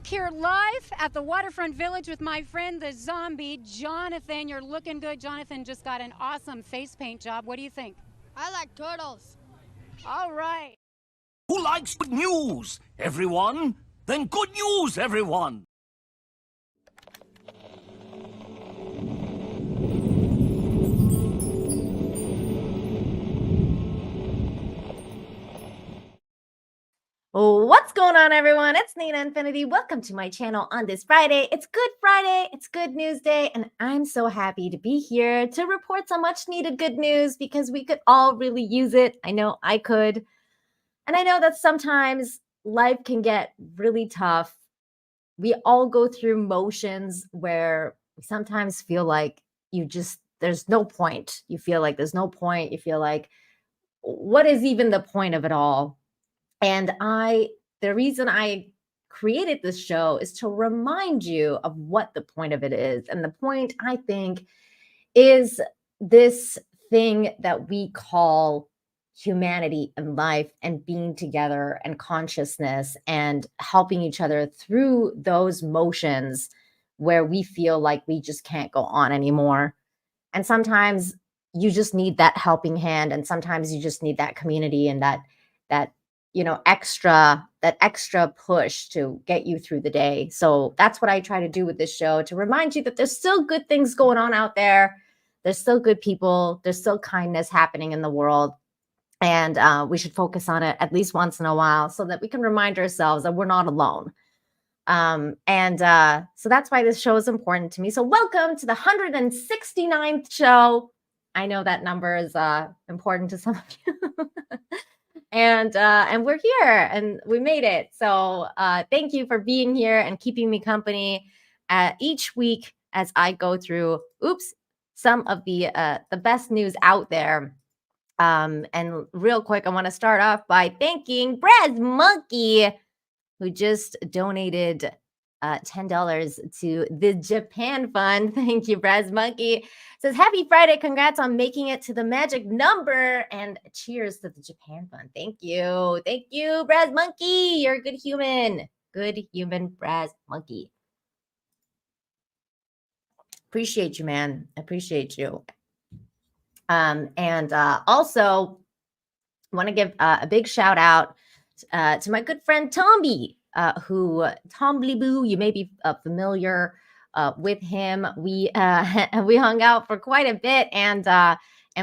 here live at the Waterfront Village with my friend, the zombie, Jonathan. You're looking good. Jonathan just got an awesome face paint job. What do you think? I like turtles. All right. Who likes good news? Everyone? Then good news, everyone! What's going on, everyone? It's Nina Infinity. Welcome to my channel on this Friday. It's Good Friday. It's Good News Day, and I'm so happy to be here to report some much needed good news because we could all really use it. I know I could. And I know that sometimes life can get really tough. We all go through motions where we sometimes feel like there's no point. You feel like there's no point. You feel like, what is even the point of it all? And the reason I created this show is to remind you of what the point of it is. And the point, I think, is this thing that we call humanity and life and being together and consciousness and helping each other through those motions where we feel like we just can't go on anymore. And sometimes you just need that helping hand, and sometimes you just need that community and that extra push to get you through the day. So that's what I try to do with this show, to remind you that there's still good things going on out there. There's still good people. There's still kindness happening in the world. And we should focus on it at least once in a while so that we can remind ourselves that we're not alone. So that's why this show is important to me. So welcome to the 169th show. I know that number is important to some of you. And we're here and we made it. So thank you for being here and keeping me company each week as I go through some of the best news out there. And real quick, I want to start off by thanking Braz Monkey, who just donated $10 to the Japan Fund. Thank you, Braz Monkey. Says, happy Friday. Congrats on making it to the magic number. And cheers to the Japan Fund. Thank you. Thank you, Braz Monkey. You're a good human. Good human, Braz Monkey. Appreciate you, man. Appreciate you. Also, want to give a big shout out to my good friend Tomby. Tombly Boo, you may be familiar with him. We hung out for quite a bit and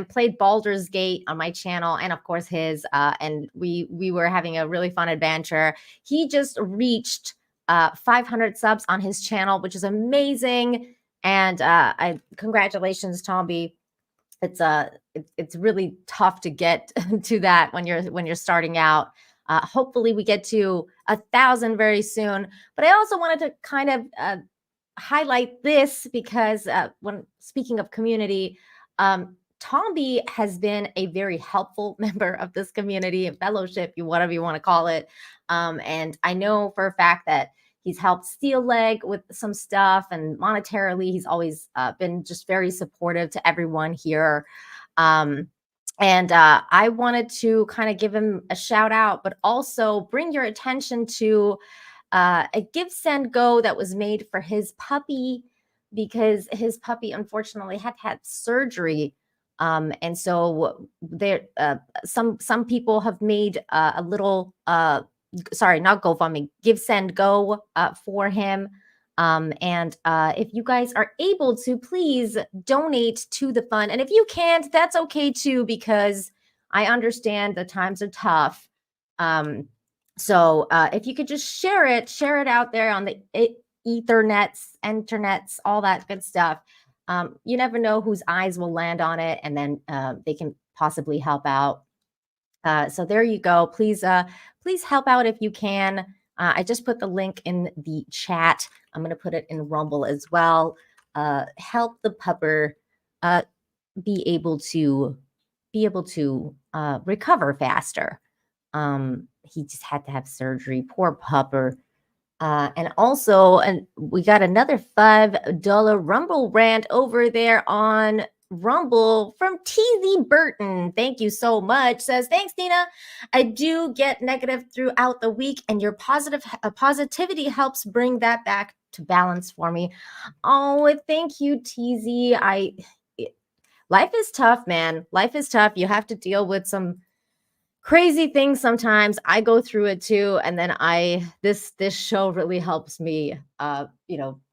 played Baldur's Gate on my channel and of course his. And we were having a really fun adventure. He just reached 500 subs on his channel, which is amazing. And congratulations, Tomby. It's really tough to get to that when you're starting out. Hopefully we get to 1,000 very soon. But I also wanted to kind of highlight this because when speaking of community, Tomby has been a very helpful member of this community and fellowship, whatever you want to call it. And I know for a fact that he's helped Steel Leg with some stuff, and monetarily, he's always been just very supportive to everyone here. And I wanted to kind of give him a shout out, but also bring your attention to a Give, Send, Go that was made for his puppy, because his puppy unfortunately had surgery. And so there, some people have made a little, sorry, not GoFundMe, Give, Send, Go for him. If you guys are able to, please donate to the fund. And if you can't, that's okay too, because I understand the times are tough. So if you could just share it out there on the internets, all that good stuff. You never know whose eyes will land on it, and then they can possibly help out. So there you go. Please help out if you can. I just put the link in the chat. I'm going to put it in Rumble as well. Help the pupper be able to recover faster. He just had to have surgery. Poor pupper. And also, we got another $5 Rumble rant over there on Rumble from TZ Burton. Thank you so much. Says, thanks, Nina. I do get negative throughout the week, and your positivity helps bring that back to balance for me. Oh, thank you, TZ. Life is tough, man. Life is tough. You have to deal with some crazy things sometimes. I go through it too, and then this show really helps me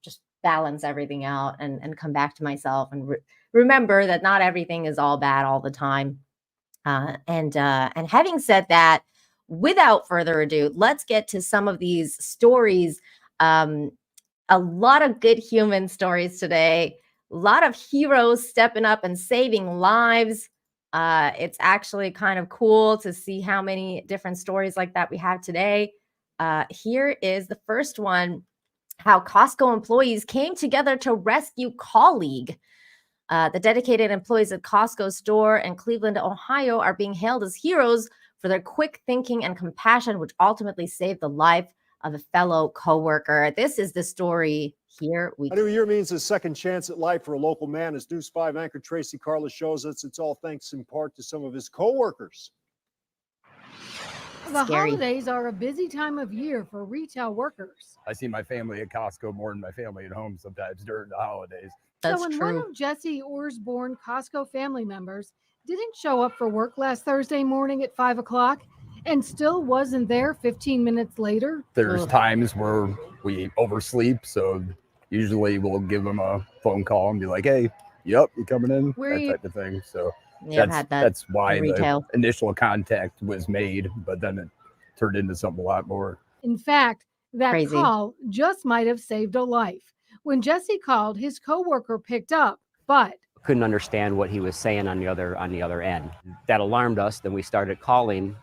just balance everything out and come back to myself and remember that not everything is all bad all the time. And having said that, without further ado, let's get to some of these stories. A lot of good human stories today. A lot of heroes stepping up and saving lives. It's actually kind of cool to see how many different stories like that we have today. Here is the first one: how Costco employees came together to rescue colleague. The dedicated employees at Costco store in Cleveland, Ohio, are being hailed as heroes for their quick thinking and compassion, which ultimately saved the life of a fellow coworker. This is the story here. A new year means a second chance at life for a local man. As News 5 anchor Tracy Carla shows us, it's all thanks in part to some of his coworkers. The holidays are a busy time of year for retail workers. I see my family at Costco more than my family at home sometimes during the holidays. That's so when true. one of Jesse Osborne Costco family members didn't show up for work last Thursday morning at 5 o'clock and still wasn't there 15 minutes later. There's times where we oversleep, so usually we'll give them a phone call and be like, hey, yep, you coming in? Type of thing. So that's why the initial contact was made, but then it turned into something a lot more. In fact, that call just might have saved a life. When Jesse called, his coworker picked up, but couldn't understand what he was saying on the other end. That alarmed us. Then we started calling,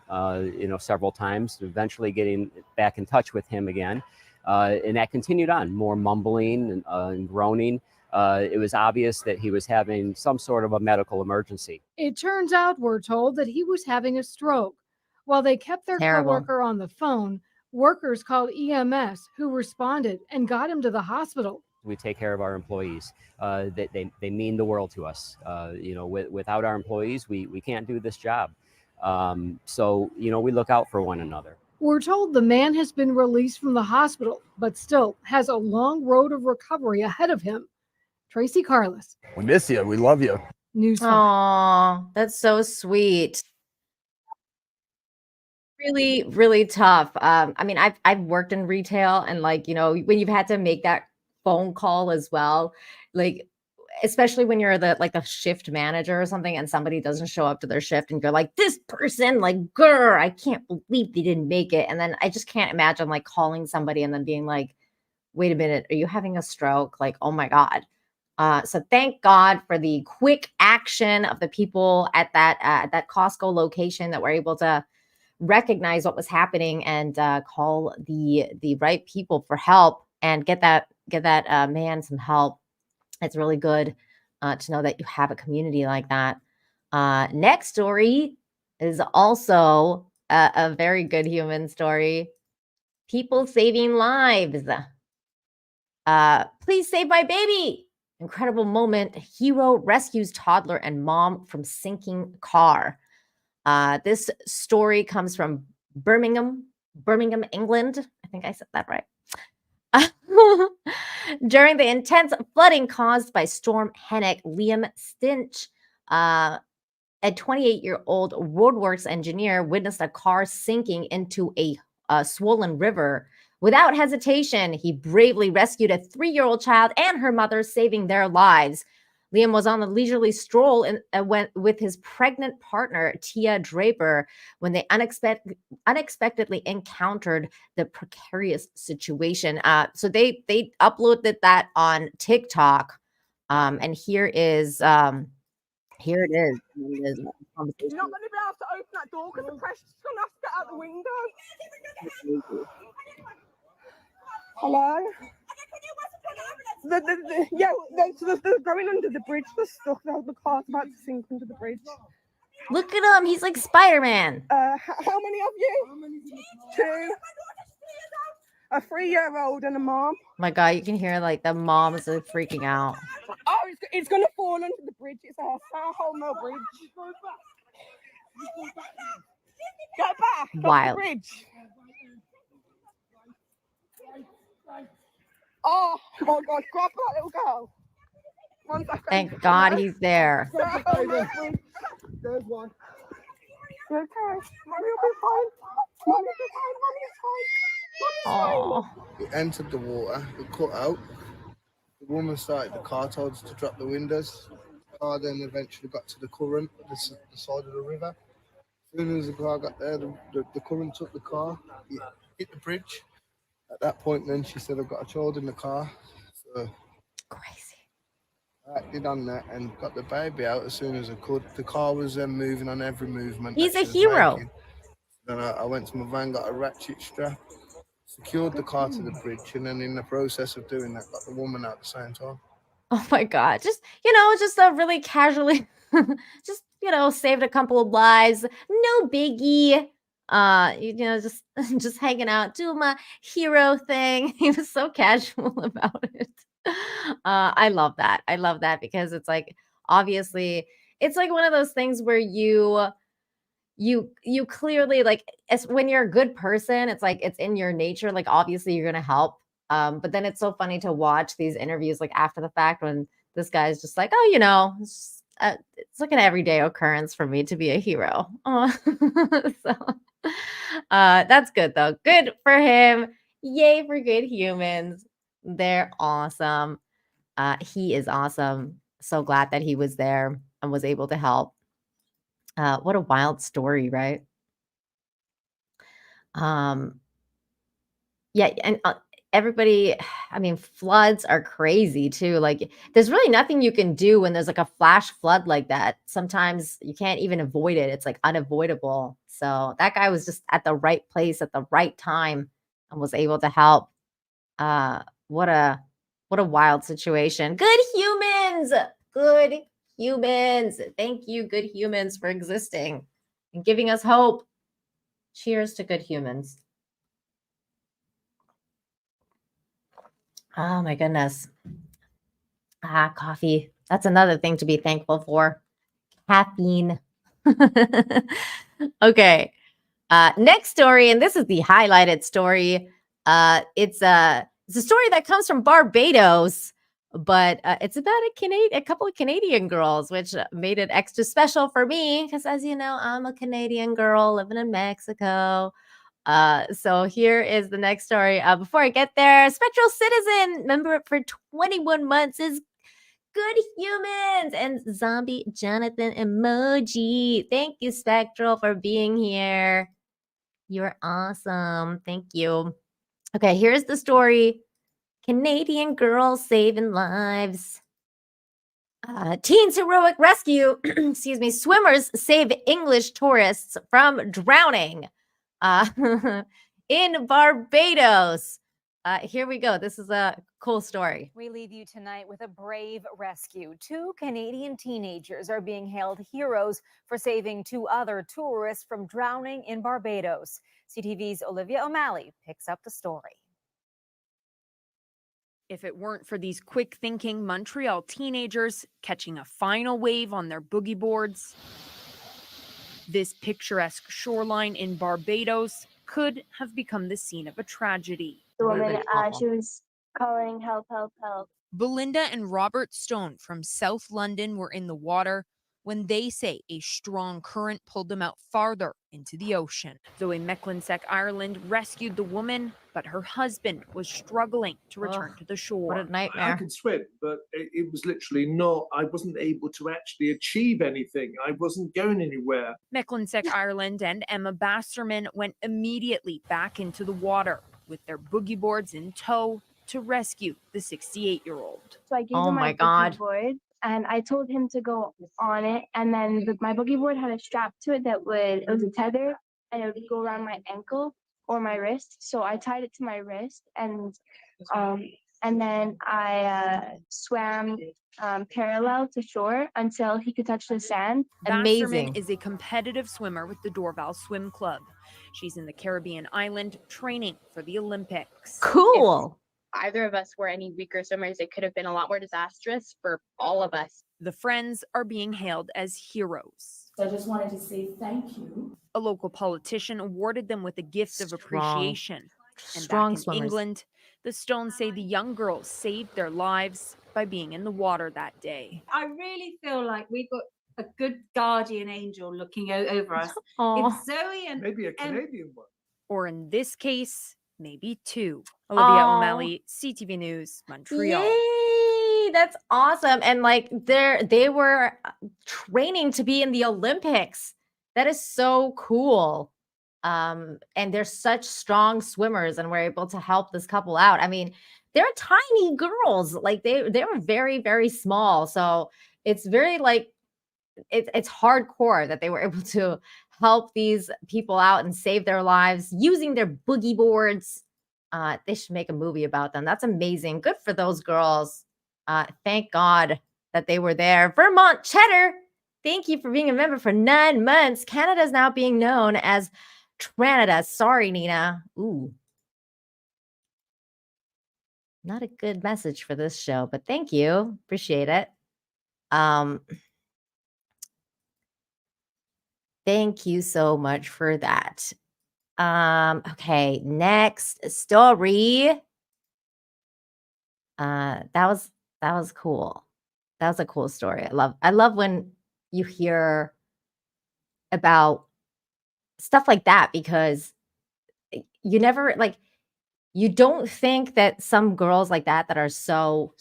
several times, eventually getting back in touch with him again. And that continued on, more mumbling and groaning. It was obvious that he was having some sort of a medical emergency. It turns out, we're told, that he was having a stroke. While they kept their coworker on the phone, workers called EMS, who responded and got him to the hospital. We take care of our employees. They mean the world to us. Without our employees, we can't do this job. So we look out for one another. We're told the man has been released from the hospital, but still has a long road of recovery ahead of him. Tracy Carlos. We miss you. We love you. News 5. Aw, that's so sweet. Really, really tough. I've worked in retail, and when you've had to make that phone call as well, especially when you're the shift manager or something and somebody doesn't show up to their shift and you're like, this person, I can't believe they didn't make it. And then I just can't imagine calling somebody and then being like, wait a minute, are you having a stroke? Oh my God. So thank God for the quick action of the people at that Costco location that were able to recognize what was happening and call the right people for help and get that man some help. It's really good to know that you have a community like that. Next story is also a very good human story. People saving lives. Please save my baby. Incredible moment. Hero rescues toddler and mom from sinking car. This story comes from Birmingham, England. I think I said that right. During the intense flooding caused by Storm Hennick, Liam Stinch, a 28-year-old roadworks engineer, witnessed a car sinking into a swollen river. Without hesitation, he bravely rescued a 3-year-old child and her mother, saving their lives. Liam was on a leisurely stroll with his pregnant partner, Tia Draper, when they unexpectedly encountered the precarious situation. So they uploaded that on TikTok, and here it is. You're not going to be able to open that door because the pressure's going to have to get out the window. Hello? They're going under the bridge. They're stuck. The car's about to sink under the bridge. Look at him. He's like Spider-Man. How many of you? 2. A 3-year-old and a mom. My God, you can hear like the moms are freaking out. Oh, it's going to fall under the bridge. It's a whole mill bridge. Go back. Wild. The bridge. Oh my God, grab that little girl. Thank God he's there. There's one. You okay? Mommy will be fine. Mommy will be fine. Mommy's fine. Oh. We entered the water, we cut out. The woman started the car, told us to drop the windows. The car then eventually got to the current, the side of the river. As soon as the car got there, the current took the car, it hit the bridge. At that point, then she said, I've got a child in the car. So crazy. I acted on that and got the baby out as soon as I could. The car was then moving on every movement. He's a hero. Then I went to my van, got a ratchet strap, secured the car to the bridge, and then in the process of doing that, got the woman out at the same time. Oh my God. Just really casually, just, saved a couple of lives. No biggie. Just hanging out, doing my hero thing. He was so casual about it. I love that. I love that because it's like, obviously, it's like one of those things where you clearly, like, as when you're a good person, it's like it's in your nature, like obviously you're gonna help, but then it's so funny to watch these interviews like after the fact when this guy's just like, oh, it's like an everyday occurrence for me to be a hero. So that's good though. Good for him. Yay for good humans. They're awesome. He is awesome. So glad that he was there and was able to help. What a wild story, right? Yeah, and everybody, I mean, floods are crazy too. Like, there's really nothing you can do when there's like a flash flood like that. Sometimes you can't even avoid it. It's like unavoidable. So that guy was just at the right place at the right time and was able to help. What a wild situation. Good humans. Good humans. Thank you, good humans, for existing and giving us hope. Cheers to good humans. Oh my goodness. Coffee. That's another thing to be thankful for. Caffeine. Okay. Next story, and this is the highlighted story. It's a story that comes from Barbados, but it's about a couple of Canadian girls, which made it extra special for me because, as you know, I'm a Canadian girl living in Mexico. So here is the next story. Before I get there, Spectral Citizen, member for 21 months, is good humans, and Zombie Jonathan emoji. Thank you, Spectral, for being here. You're awesome. Thank you. Okay, here's the story. Canadian girls saving lives. Teens heroic rescue, excuse me, swimmers save English tourists from drowning in Barbados. Here we go. This is a cool story. We leave you tonight with a brave rescue. 2 Canadian teenagers are being hailed heroes for saving 2 other tourists from drowning in Barbados. CTV's Olivia O'Malley picks up the story. If it weren't for these quick-thinking Montreal teenagers catching a final wave on their boogie boards, this picturesque shoreline in Barbados could have become the scene of a tragedy. The woman, she was calling, help, help, help. Belinda and Robert Stone from South London were in the water when they say a strong current pulled them out farther into the ocean. Zoe Mecklensack Ireland rescued the woman, but her husband was struggling to return to the shore. What a nightmare. I could swim, but it was literally not, I wasn't able to actually achieve anything. I wasn't going anywhere. Mecklensack Ireland and Emma Basserman went immediately back into the water with their boogie boards in tow to rescue the 68-year-old. So I gave him my boogie board, and I told him to go on it. And then my boogie board had a strap to it it was a tether, and it would go around my ankle or my wrist. So I tied it to my wrist, and And then I swam parallel to shore until he could touch the sand. Amazing. Is a competitive swimmer with the Dorval Swim Club. She's in the Caribbean island training for the Olympics. Cool. If either of us were any weaker swimmers, it could have been a lot more disastrous for all of us. The friends are being hailed as heroes. So I just wanted to say thank you. A local politician awarded them with a gift of appreciation. And Strong back in swimmers. England, the Stones say the young girls saved their lives by being in the water that day. I really feel like we've got a good guardian angel looking over us. Aww. If Zoe and maybe a Canadian one, or in this case, maybe two. Olivia O'Malley, CTV News, Montreal. Yay, that's awesome. And like they were training to be in the Olympics. That is so cool. And they're such strong swimmers and we're able to help this couple out. I mean, they're tiny girls. Like they were very, very small. So it's very like it's hardcore that they were able to help these people out and save their lives using their boogie boards. They should make a movie about them. That's amazing. Good for those girls. Thank God that they were there. Vermont Cheddar, thank you for being a member for 9 months. Canada is now being known as Canada. Sorry, Nina. Ooh. Not a good message for this show, but thank you. Appreciate it. Thank you so much for that. Okay, next story. That was cool. That was a cool story. I love when you hear about stuff like that because you never like you don't think that some girls like that are so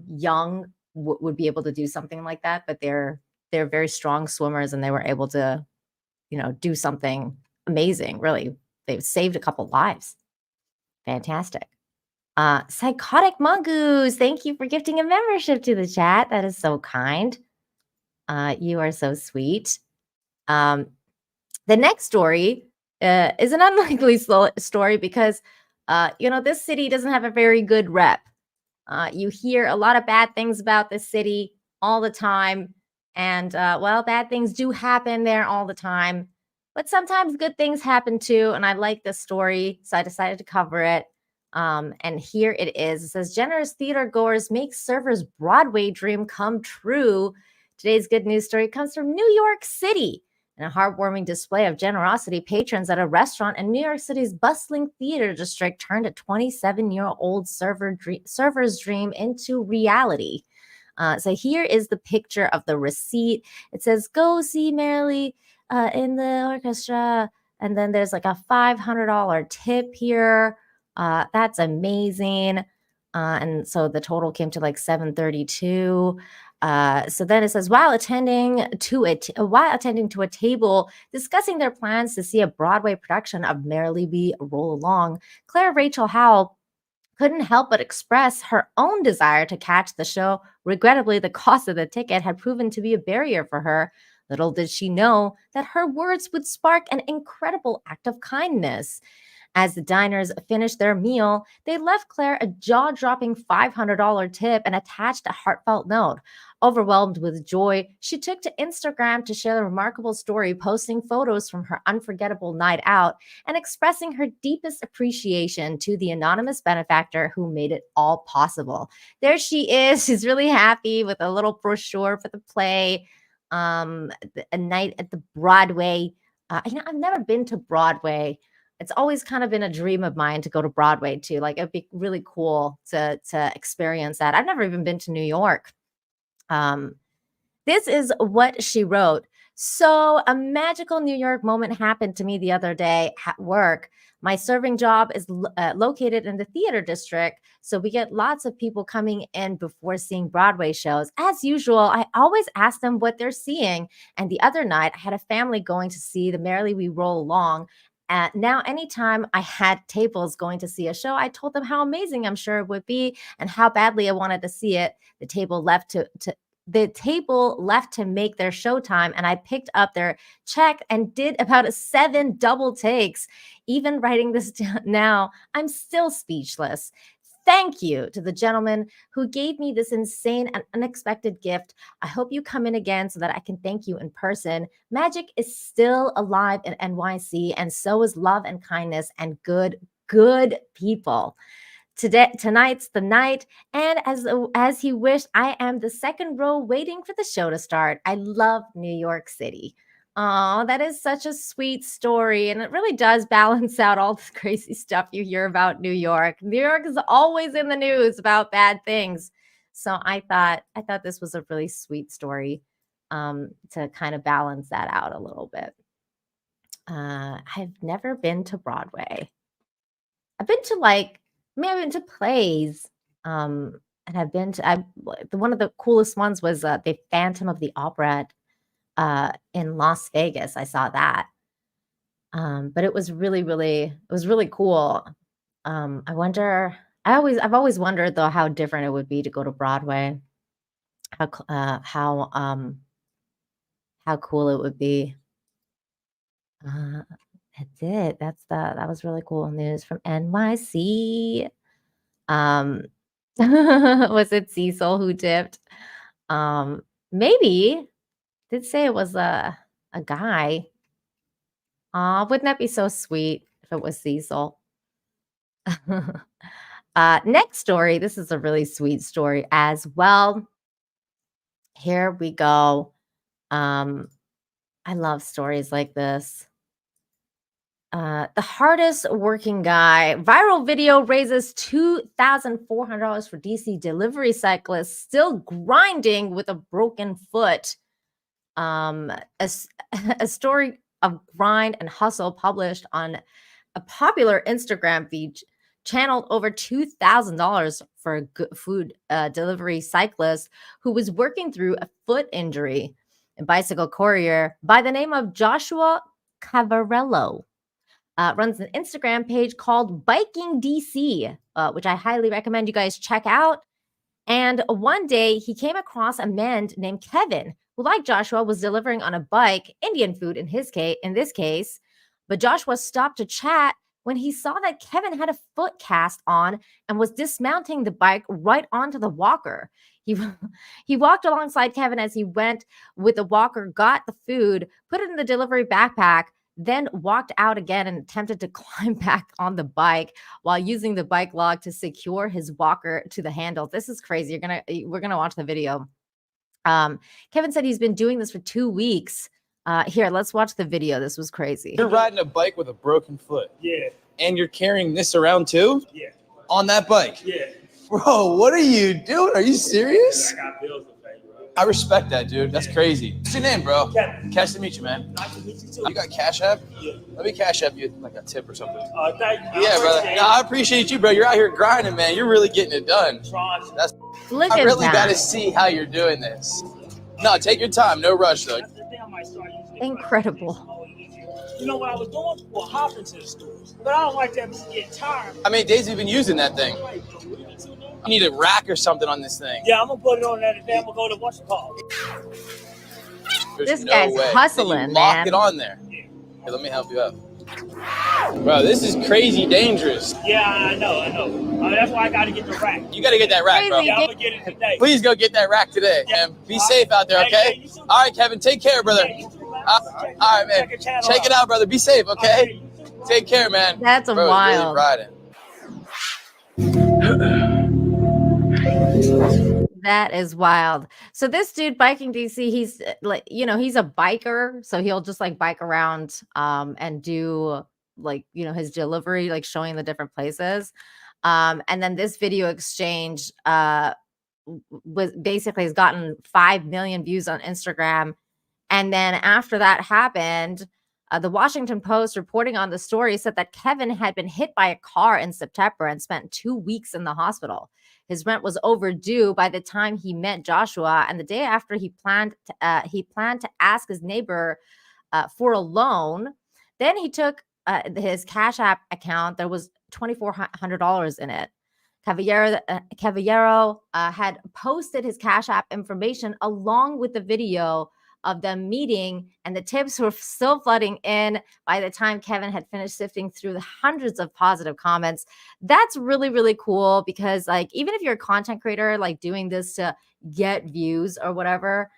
young would be able to do something like that, but they're very strong swimmers and they were able to, do something amazing. Really, they've saved a couple lives. Fantastic. Psychotic Mongoose, thank you for gifting a membership to the chat. That is so kind. You are so sweet. The next story is an unlikely story because, this city doesn't have a very good rep. You hear a lot of bad things about this city all the time. And, bad things do happen there all the time. But sometimes good things happen too. And I like this story, so I decided to cover it. And here it is. It says, generous theater goers make servers' Broadway dream come true. Today's good news story comes from New York City. In a heartwarming display of generosity, patrons at a restaurant in New York City's bustling theater district turned a 27-year-old server's dream into reality. So here is the picture of the receipt. It says, go see Merrily in the orchestra. And then there's like a $500 tip here. That's amazing. And so the total came to like $732. So then it says, while attending to a table discussing their plans to see a Broadway production of Merrily We Roll Along, Claire Rachel Howell couldn't help but express her own desire to catch the show. Regrettably, the cost of the ticket had proven to be a barrier for her. Little did she know that her words would spark an incredible act of kindness. As the diners finished their meal, they left Claire a jaw-dropping $500 tip and attached a heartfelt note. Overwhelmed with joy, she took to Instagram to share the remarkable story, posting photos from her unforgettable night out and expressing her deepest appreciation to the anonymous benefactor who made it all possible. There she is. She's really happy with a little brochure for the play, a night at the Broadway. I've never been to Broadway. It's always kind of been a dream of mine to go to Broadway too. Like it'd be really cool to experience that. I've never even been to New York. This is what she wrote. So a magical New York moment happened to me the other day at work. My serving job is located in the theater district, so we get lots of people coming in before seeing Broadway shows. As usual, I always ask them what they're seeing. And the other night, I had a family going to see the Merrily We Roll Along. Now, anytime I had tables going to see a show, I told them how amazing I'm sure it would be and how badly I wanted to see it. The table left to make their showtime, and I picked up their check and did about 7 double takes. Even writing this down now, I'm still speechless. thank you to the gentleman who gave me this insane and unexpected gift. I hope you come in again so that I can thank you in person. Magic is still alive in NYC, and so is love and kindness and good people. Tonight's the night, and as he wished, I am the second row waiting for the show to start. I love New York City. Oh, that is such a sweet story, and it really does balance out all the crazy stuff you hear about New York. New York is always in the news about bad things, so I thought this was a really sweet story to kind of balance that out a little bit. I've never been to Broadway. I've been to I've been to plays, and I've been to one of the coolest ones was the Phantom of the Opera in Las Vegas. I saw that, but it was really cool. I've always wondered though how different it would be to go to Broadway. How cool it would be. That's it. That was really cool news from NYC. Was it Cecil who dipped? Maybe. Did say it was a guy. Wouldn't that be so sweet if it was Cecil? Next story. This is a really sweet story as well. Here we go. I love stories like this. The hardest working guy. Viral video raises $2,400 for DC delivery cyclist still grinding with a broken foot. A story of grind and hustle published on a popular Instagram feed channeled over $2,000 for a food delivery cyclist who was working through a foot injury. A bicycle courier by the name of Joshua Cavarello runs an Instagram page called Biking DC, which I highly recommend you guys check out. And one day he came across a man named Kevin, who, like Joshua, was delivering on a bike, Indian food in this case. But Joshua stopped to chat when he saw that Kevin had a foot cast on and was dismounting the bike right onto the walker. He walked alongside Kevin as he went with the walker, got the food, put it in the delivery backpack, then walked out again and attempted to climb back on the bike while using the bike log to secure his walker to the handle. This is crazy. We're gonna watch the video. Kevin said he's been doing this for 2 weeks. Here, let's watch the video. This was crazy. You're riding a bike with a broken foot. Yeah. And you're carrying this around too? Yeah. On that bike? Yeah. Bro, what are you doing? Are you serious? I got bills to pay, bro. I respect that, dude. That's crazy. What's your name, bro? Kevin. Cash to meet you, man. Nice to meet you too. You got Cash App? Yeah. Let me Cash App you like a tip or something. Thank you. Yeah, brother. No, I appreciate you, bro. You're out here grinding, man. You're really getting it done. That's Look I at really that. got to see how you're doing this. No, take your time. No rush, though. Incredible. You know what I was doing? Well, hopping to the stores. But I don't like that to get tired. How many days have you been using that thing? You need a rack or something on this thing. Yeah, I'm going to put it on that and then I'm going to go to what's it called. There's This no guy's way. hustling, Then you lock man. it on there. Here, let me help you out. Bro, this is crazy dangerous. Yeah, I know. That's why I got to get the rack. You got to get that rack, bro. Yeah, I'm going to get it today. Please go get that rack today, man. Be safe out there, okay? All right, Kevin, take care, brother. All right, man. Check it out, brother. Be safe, okay? Take care, man. That's Bro, wild. Really That is wild. So this dude biking DC, he's like, he's a biker, so he'll just like bike around and do like, his delivery, like showing the different places. And then this video exchange was basically has gotten 5 million views on Instagram. And then after that happened, the Washington Post reporting on the story said that Kevin had been hit by a car in September and spent 2 weeks in the hospital. His rent was overdue by the time he met Joshua, and the day after he planned to ask his neighbor for a loan. Then he took his Cash App account. There was $2,400 in it. Cavallero had posted his Cash App information along with the video of them meeting, and the tips were still flooding in by the time Kevin had finished sifting through the hundreds of positive comments. That's really, really cool because, like, even if you're a content creator, like doing this to get views or whatever,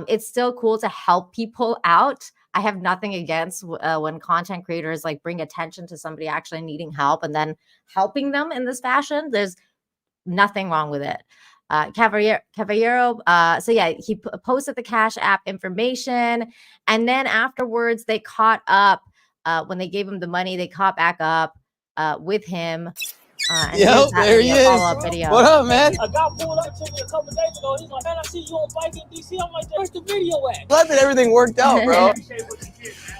it's still cool to help people out. I have nothing against when content creators like bring attention to somebody actually needing help and then helping them in this fashion. There's nothing wrong with it. Caballero, so yeah, he posted the Cash App information, and then afterwards they caught up. When they gave him the money, they caught back up with him. Yep, there he is. What up, man? A guy pulled up to me a couple days ago. He's like, man, I see you on bike in DC. I'm like, where's the video at? Glad that everything worked out, bro.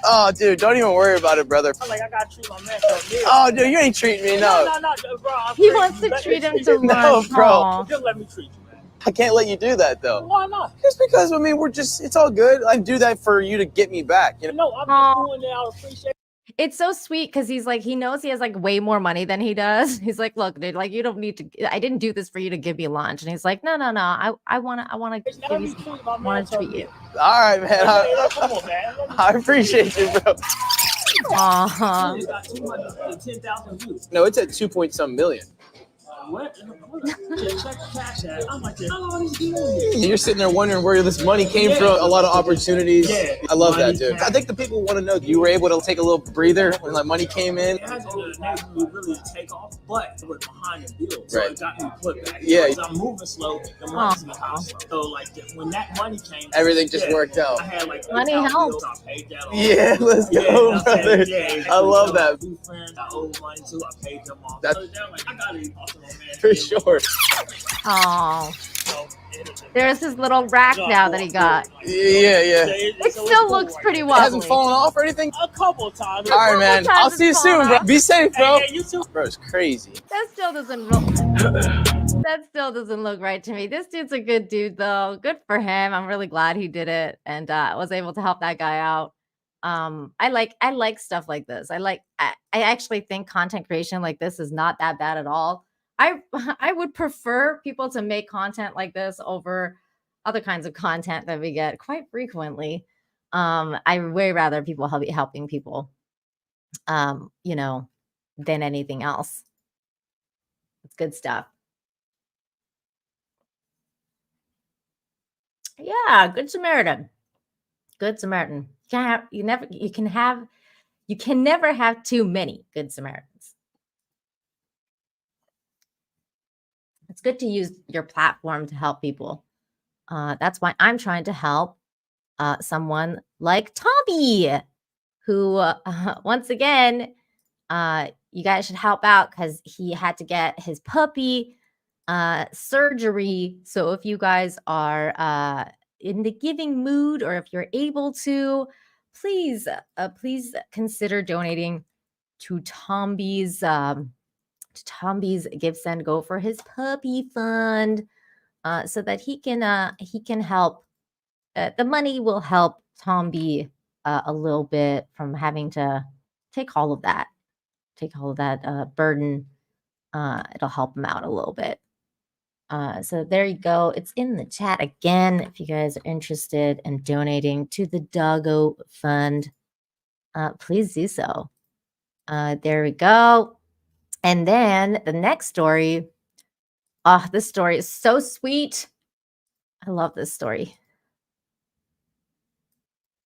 Oh, dude, don't even worry about it, brother. I'm like, I gotta treat my man for a meal. Oh, dude, you ain't treating me, no. No, bro. He wants to treat him to lunch. No, bro. Just let me treat you, man. I can't let you do that, though. Why not? Just because, I mean, it's all good. I do that for you to get me back. You know? No, I'm just doing it. I appreciate it. It's so sweet because he's like, he knows he has like way more money than he does. He's like, look, dude, like you don't need to. I didn't do this for you to give me lunch. And he's like, no. I want to treat you. All right, man. I appreciate you, bro. No, it's at 2 point some million. What? You're sitting there wondering where this money came from. A lot of opportunities. Yeah. I love that, dude. I think the people want to know you were able to take a little breather when like money came in. It hasn't enabled me really to take off, but it was behind the deal. So Right. it got me put back. Yeah. Because I'm moving slow, the money's behind slow. So like when that money came, Everything just worked out. I had like Money $8,000 helps. bills, I paid that off. Yeah, let's go, you know brother. Yeah, I love that. Two friends I owed money to, I paid them off. That's- So they're like, I gotta be awesome, man. For sure. Oh, there's his little rack now that he got. Yeah. It still looks pretty It wobbly. hasn't fallen off or anything? A couple of times. All right, man. I'll see you soon, bro. Be safe, bro. Hey, you too. Bro, it's crazy. That still doesn't look. That still doesn't look right to me. This dude's a good dude, though. Good for him. I'm really glad he did it and was able to help that guy out. I like stuff like this. I actually think content creation like this is not that bad at all. I would prefer people to make content like this over other kinds of content that we get quite frequently. I way rather people helping people, than anything else. It's good stuff. Yeah, Good Samaritan. Good Samaritan. You can never have too many Good Samaritans. It's good to use your platform to help people. That's why I'm trying to help someone like Tommy, who, once again, you guys should help out because he had to get his puppy surgery. So if you guys are in the giving mood or if you're able to, please consider donating to Tomby's Give Send Go for his puppy fund, so that he can help. The money will help Tomby a little bit from having to take all of that burden. It'll help him out a little bit. So there you go. It's in the chat again. If you guys are interested in donating to the Doggo Fund, please do so. There we go. And then the next story. Oh, this story is so sweet. I love this story.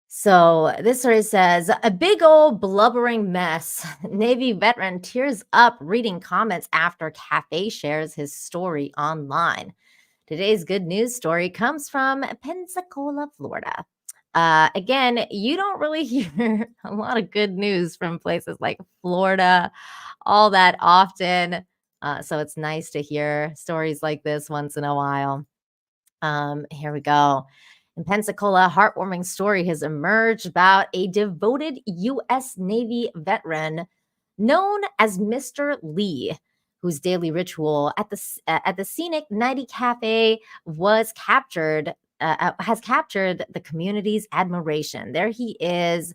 So this story says, a big old blubbering mess. Navy veteran tears up reading comments after cafe shares his story online. Today's good news story comes from Pensacola, Florida. Again, you don't really hear a lot of good news from places like Florida all that often. So it's nice to hear stories like this once in a while. Here we go. In Pensacola, a heartwarming story has emerged about a devoted U.S. Navy veteran known as Mr. Lee, whose daily ritual at the scenic Nighty Cafe has captured the community's admiration. There he is.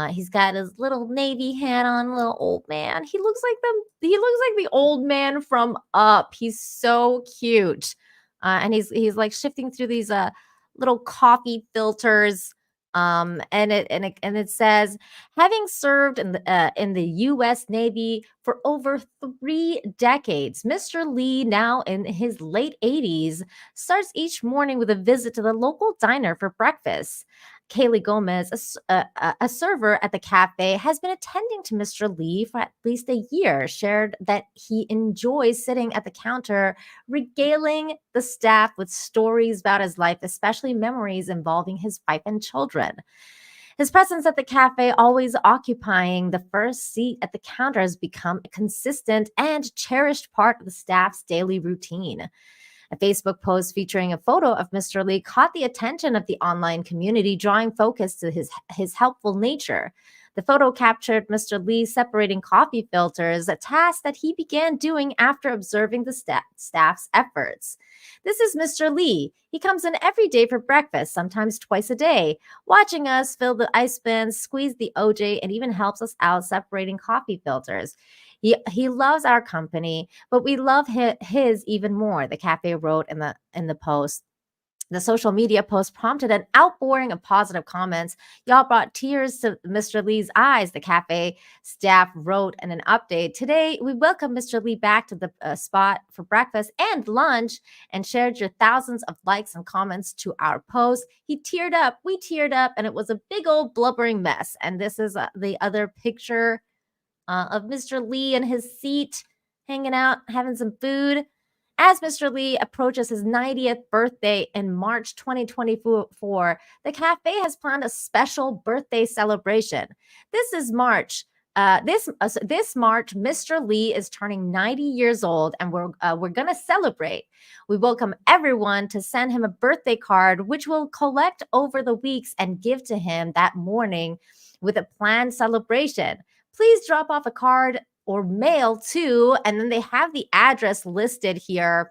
He's got his little Navy hat on, little old man. He looks like the old man from Up. He's so cute. And he's like shifting through these little coffee filters. And it says, having served in the U.S. Navy for over 3 decades, Mr. Lee, now in his late 80s, starts each morning with a visit to the local diner for breakfast. Kaylee Gomez, a server at the cafe, has been attending to Mr. Lee for at least a year, shared that he enjoys sitting at the counter, regaling the staff with stories about his life, especially memories involving his wife and children. His presence at the cafe, always occupying the first seat at the counter, has become a consistent and cherished part of the staff's daily routine. A Facebook post featuring a photo of Mr. Lee caught the attention of the online community, drawing focus to his helpful nature. The photo captured Mr. Lee separating coffee filters, a task that he began doing after observing the staff's efforts. This is Mr. Lee. He comes in every day for breakfast, sometimes twice a day, watching us fill the ice bins, squeeze the OJ, and even helps us out separating coffee filters. He loves our company, but we love his even more, the cafe wrote in the post. The social media post prompted an outpouring of positive comments. Y'all brought tears to Mr. Lee's eyes, the cafe staff wrote in an update. Today, we welcome Mr. Lee back to the spot for breakfast and lunch, and shared your thousands of likes and comments to our post. He teared up, we teared up, and it was a big old blubbering mess. And this is the other picture of Mr. Lee in his seat, hanging out, having some food. As Mr. Lee approaches his 90th birthday in March 2024, the cafe has planned a special birthday celebration. This March, Mr. Lee is turning 90 years old, and we're gonna celebrate. We welcome everyone to send him a birthday card, which we'll collect over the weeks and give to him that morning with a planned celebration. Please drop off a card or mail too, and then they have the address listed here.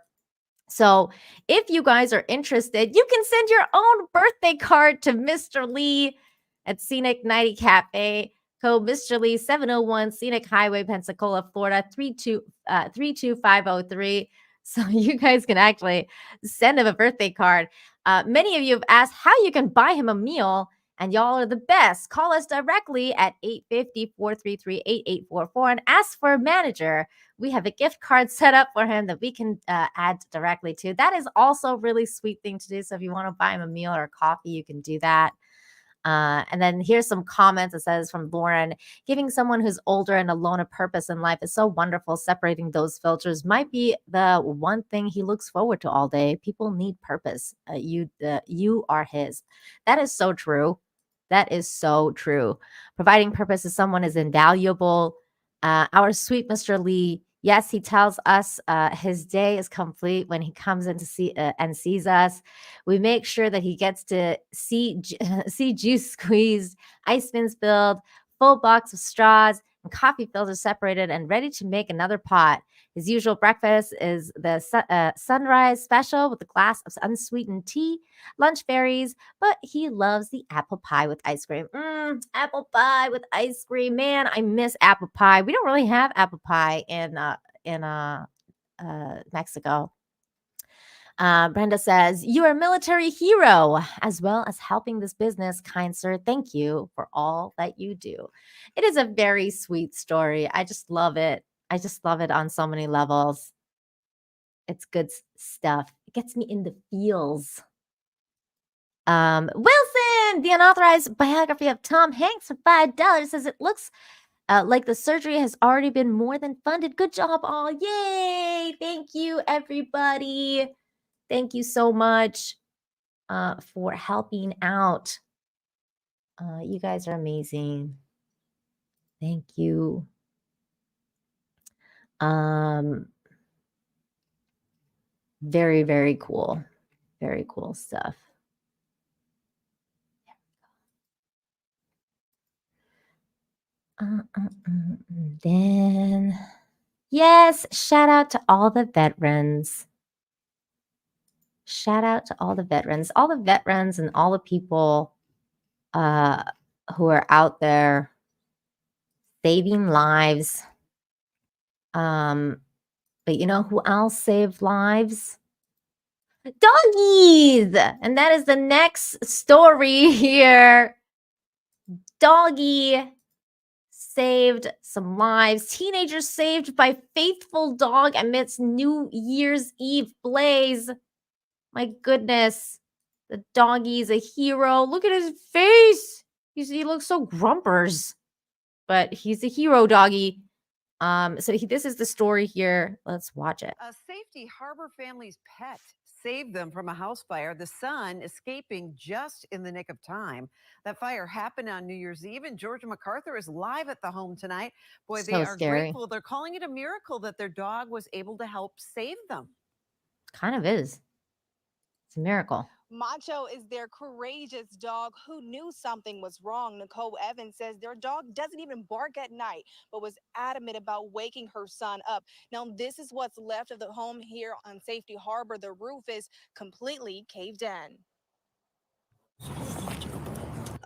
So if you guys are interested, you can send your own birthday card to Mr. Lee at Scenic 90 Cafe. Code Mr. Lee, 701 Scenic Highway, Pensacola, Florida, 32503. So you guys can actually send him a birthday card. Many of you have asked how you can buy him a meal, and y'all are the best. Call us directly at 850-433-8844 and ask for a manager. We have a gift card set up for him that we can add directly to. That is also a really sweet thing to do. So if you want to buy him a meal or a coffee, you can do that. And then here's some comments. It says from Lauren, giving someone who's older and alone a purpose in life is so wonderful. Separating those filters might be the one thing he looks forward to all day. People need purpose. You are his. That is so true. That is so true. Providing purpose to someone is invaluable. Our sweet Mr. Lee, yes, he tells us his day is complete when he comes in to see and sees us. We make sure that he gets to see juice squeezed, ice bins filled, full box of straws, and coffee filters separated and ready to make another pot. His usual breakfast is the sunrise special with a glass of unsweetened tea, lunch berries, but he loves the apple pie with ice cream. Apple pie with ice cream. Man, I miss apple pie. We don't really have apple pie in Mexico. Brenda says, you are a military hero, as well as helping this business, kind sir. Thank you for all that you do. It is a very sweet story. I just love it. I just love it on so many levels. It's good stuff. It gets me in the feels. Wilson, the unauthorized biography of Tom Hanks for $5 says it looks like the surgery has already been more than funded. Good job, all. Yay. Thank you, everybody. Thank you so much for helping out. You guys are amazing. Thank you. Very, very cool. Very cool stuff. Then, yes, shout out to all the veterans. Shout out to all the veterans and all the people who are out there saving lives. But you know who else saved lives? Doggies. And that is the next story here. Doggy saved some lives. Teenagers saved by faithful dog amidst New Year's Eve blaze. My goodness. The doggy is a hero. Look at his face. He looks so grumpers. But he's a hero doggy. This is the story here. Let's watch it. A Safety Harbor family's pet saved them from a house fire, the son escaping just in the nick of time. That fire happened on New Year's Eve, and Georgia MacArthur is live at the home tonight. Boy, they are grateful. They're calling it a miracle that their dog was able to help save them. Kind of is. It's a miracle. Macho is their courageous dog who knew something was wrong. Nicole Evans says their dog doesn't even bark at night, but was adamant about waking her son up. Now, this is what's left of the home here on Safety Harbor. The roof is completely caved in.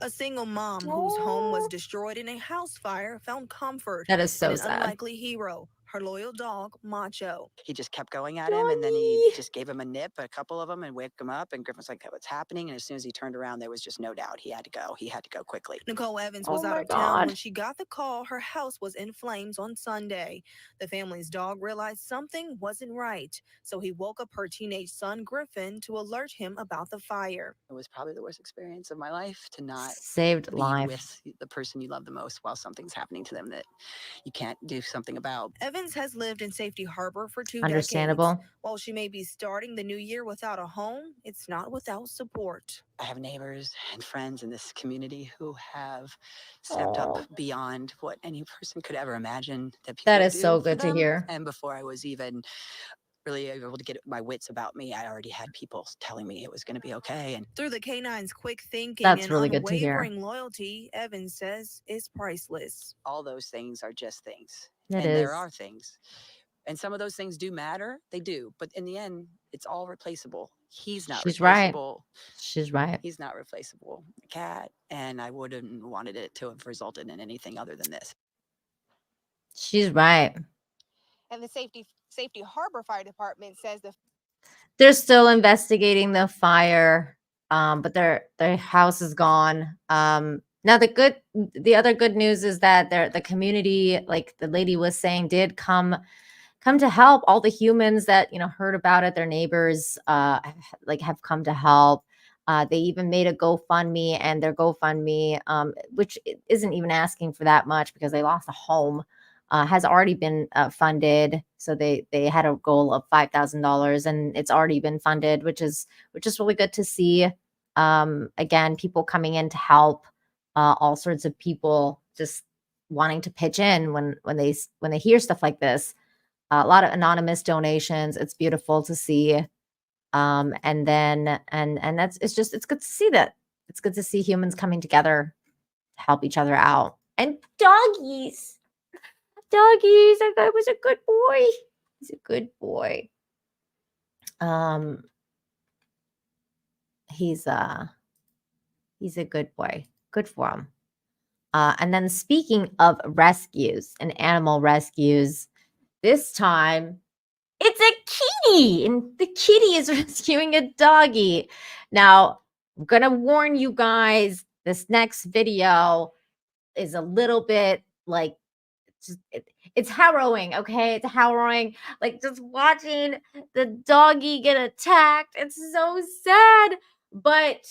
A single mom whose home was destroyed in a house fire found comfort. That is so in an sad. unlikely hero, her loyal dog, Macho. He just kept going at him, and then he just gave him a nip, a couple of them, and waked him up. And Griffin was like, what's happening? And as soon as he turned around, there was just no doubt he had to go. He had to go quickly. Nicole Evans was out of town when she got the call. Her house was in flames on Sunday. The family's dog realized something wasn't right, so he woke up her teenage son, Griffin, to alert him about the fire. It was probably the worst experience of my life to not saved be life with the person you love the most while something's happening to them that you can't do something about. Evans has lived in Safety Harbor for 2 Understandable. decades. While she may be starting the new year without a home, it's not without support. I have neighbors and friends in this community who have stepped up beyond what any person could ever imagine that people That is do so for good to them. hear. And before I was even really able to get my wits about me, I already had people telling me it was going to be okay. And through the canine's quick thinking That's and really good to hear. unwavering loyalty, Evans says is priceless. All those things are just things. It and is. there are things. And some of those things do matter. They do. But in the end, it's all replaceable. He's not She's right. replaceable. She's right. He's not replaceable. The cat. And I wouldn't wanted it to have resulted in anything other than this. She's right. And the Safety Harbor Fire Department says They're still investigating the fire, but their house is gone. Now the other good news is that the community, like the lady was saying, did come to help. All the humans that heard about it, their neighbors have come to help. They even made a GoFundMe, and their GoFundMe, which isn't even asking for that much because they lost a home, has already been funded. So they had a goal of $5,000, and it's already been funded, which is really good to see. Again, people coming in to help, all sorts of people just wanting to pitch in when they hear stuff like this. A lot of anonymous donations. It's beautiful to see. And it's good to see that. It's good to see humans coming together to help each other out. And doggies. That guy was a good boy. He's a good boy. He's a good boy. Good for him. And then speaking of rescues and animal rescues, this time it's a kitty, and the kitty is rescuing a doggy. Now, I'm gonna warn you guys, this next video is a little bit like it's harrowing, okay? It's harrowing. Like just watching the doggy get attacked. It's so sad, but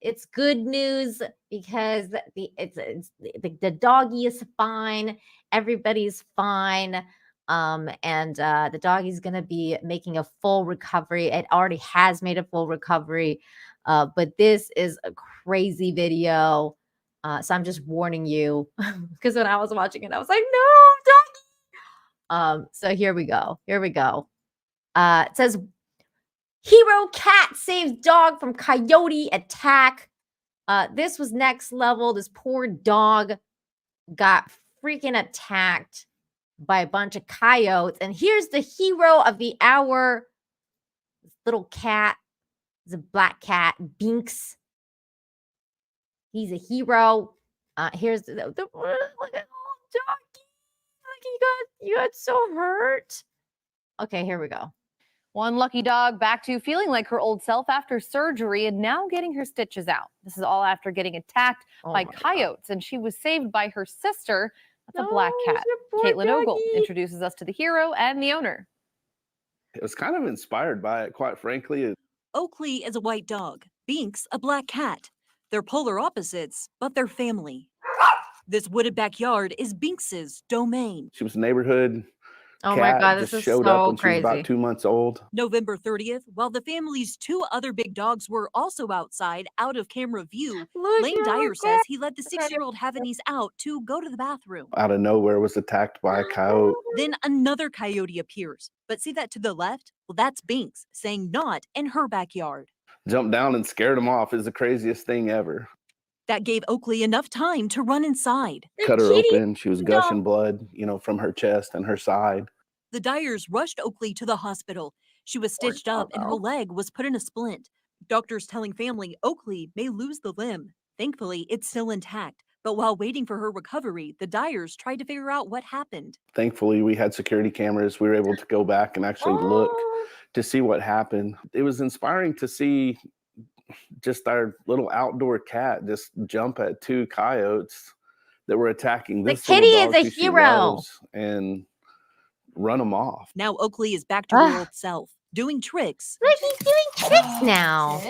it's good news because the doggy is fine. Everybody's fine. And the doggy's gonna be making a full recovery. It already has made a full recovery. But this is a crazy video. So I'm just warning you because when I was watching it, I was like, no, doggy. So here we go. It says, hero cat saves dog from coyote attack. This was next level. This poor dog got freaking attacked by a bunch of coyotes. And here's the hero of the hour. This little cat. It's a black cat, Binks. He's a hero. Here's the look at old doggy. Look, you got so hurt. Okay, here we go. One lucky dog back to feeling like her old self after surgery and now getting her stitches out. This is all after getting attacked by coyotes, and she was saved by her sister. That's a black cat. Caitlin Ogle introduces us to the hero and the owner. It was kind of inspired by it, quite frankly. Oakley is a white dog, Binks a black cat. They're polar opposites, but they're family. This wooded backyard is Binks's domain. She was a neighborhood Oh cat, my God, this just is showed so up when she was crazy. about 2 months old. November 30th, while the family's 2 other big dogs were also outside, out of camera view, Lane Dyer says he let the 6-year-old Havanese out to go to the bathroom. Out of nowhere was attacked by a coyote. Then another coyote appears. But see that to the left? Well, that's Binks saying not in her backyard. Jumped down and scared him off. Is the craziest thing ever. That gave Oakley enough time to run inside. Cut her open. She was gushing blood, from her chest and her side. The Dyers rushed Oakley to the hospital. She was stitched up and her leg was put in a splint. Doctors telling family Oakley may lose the limb. Thankfully, it's still intact. But while waiting for her recovery, the Dyers tried to figure out what happened. Thankfully, we had security cameras. We were able to go back and actually look to see what happened. It was inspiring to see just our little outdoor cat just jump at 2 coyotes that were attacking this Kitty little dog is a hero and run them off. Now Oakley is back to her old self, doing tricks. Look, he's doing tricks now.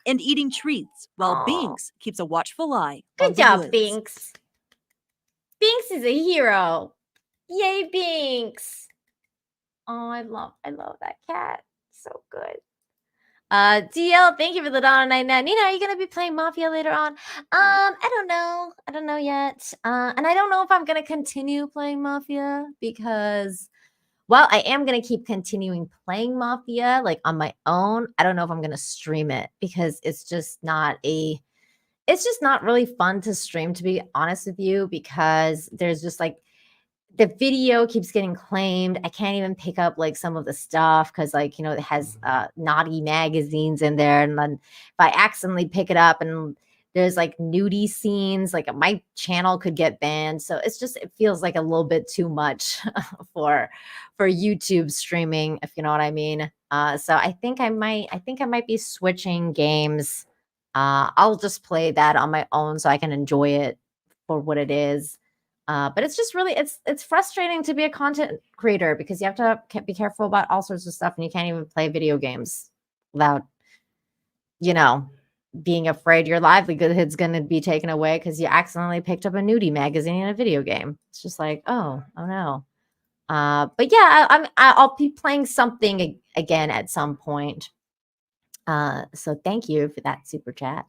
And eating treats, while Binks keeps a watchful eye. Good job, Binks. Binks is a hero. Yay, Binks. Oh, I love that cat. So good. DL, thank you for the $1.99. Nina, are you gonna be playing Mafia later on? I don't know. I don't know yet. And I don't know if I'm gonna continue playing Mafia because, well, I am gonna keep continuing playing Mafia like on my own. I don't know if I'm gonna stream it because it's just not really fun to stream, to be honest with you, because there's just like the video keeps getting claimed. I can't even pick up like some of the stuff because it has naughty magazines in there. And then if I accidentally pick it up and there's like nudie scenes, like my channel could get banned. So it feels like a little bit too much for YouTube streaming, if you know what I mean. So I think I might be switching games. I'll just play that on my own so I can enjoy it for what it is. But it's just really, it's frustrating to be a content creator because you have to be careful about all sorts of stuff and you can't even play video games without, being afraid your livelihood's going to be taken away because you accidentally picked up a nudie magazine in a video game. It's just like, oh no. But yeah, I'll be playing something again at some point. So thank you for that super chat.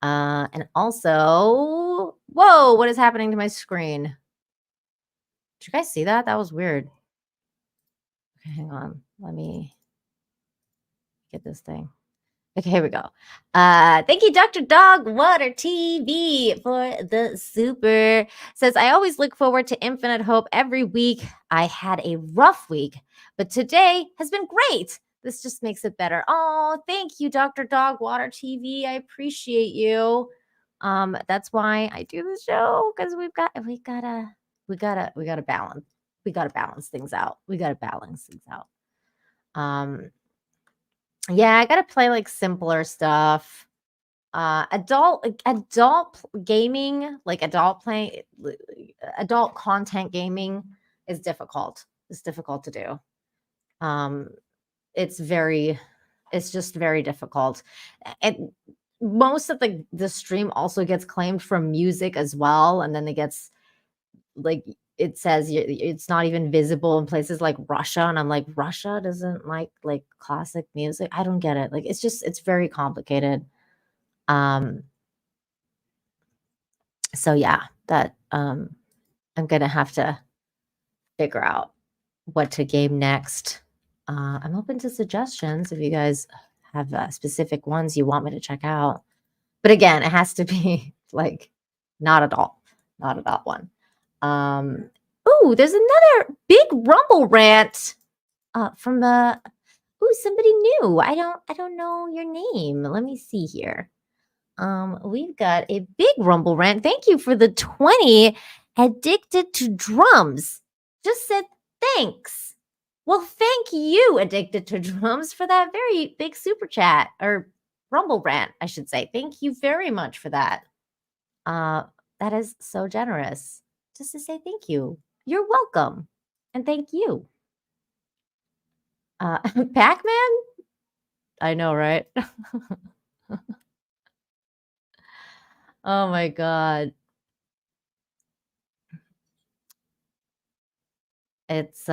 And also, whoa, what is happening to my screen? Did you guys see that? That was weird. Okay, hang on. Let me get this thing. Okay, here we go. Thank you, Dr. Dog Water TV, for the super. Says, I always look forward to Infinite Hope every week. I had a rough week, but today has been great. This just makes it better. Oh, thank you, Dr. Dog Water TV. I appreciate you. That's why I do the show, because we gotta balance. We gotta balance things out. Yeah, I gotta play like simpler stuff. Adult gaming, like adult content gaming is difficult. It's difficult to do. It's just very difficult. And most of the stream also gets claimed from music as well. And then it gets like, it says it's not even visible in places like Russia. And I'm like, Russia doesn't like classic music. I don't get it. Like, it's very complicated. So yeah, that, I'm going to have to figure out what to game next. I'm open to suggestions if you guys have specific ones you want me to check out. But again, it has to be like not adult one. Ooh, there's another big Rumble rant from somebody new. I don't know your name. Let me see here. We've got a big Rumble rant. Thank you for the 20. Addicted to drums. Just said thanks. Well, thank you, Addicted to Drums, for that very big super chat, or Rumble rant, I should say. Thank you very much for that. That is so generous. Just to say thank you. You're welcome. And thank you. Pac-Man? I know, right? Oh my God. It's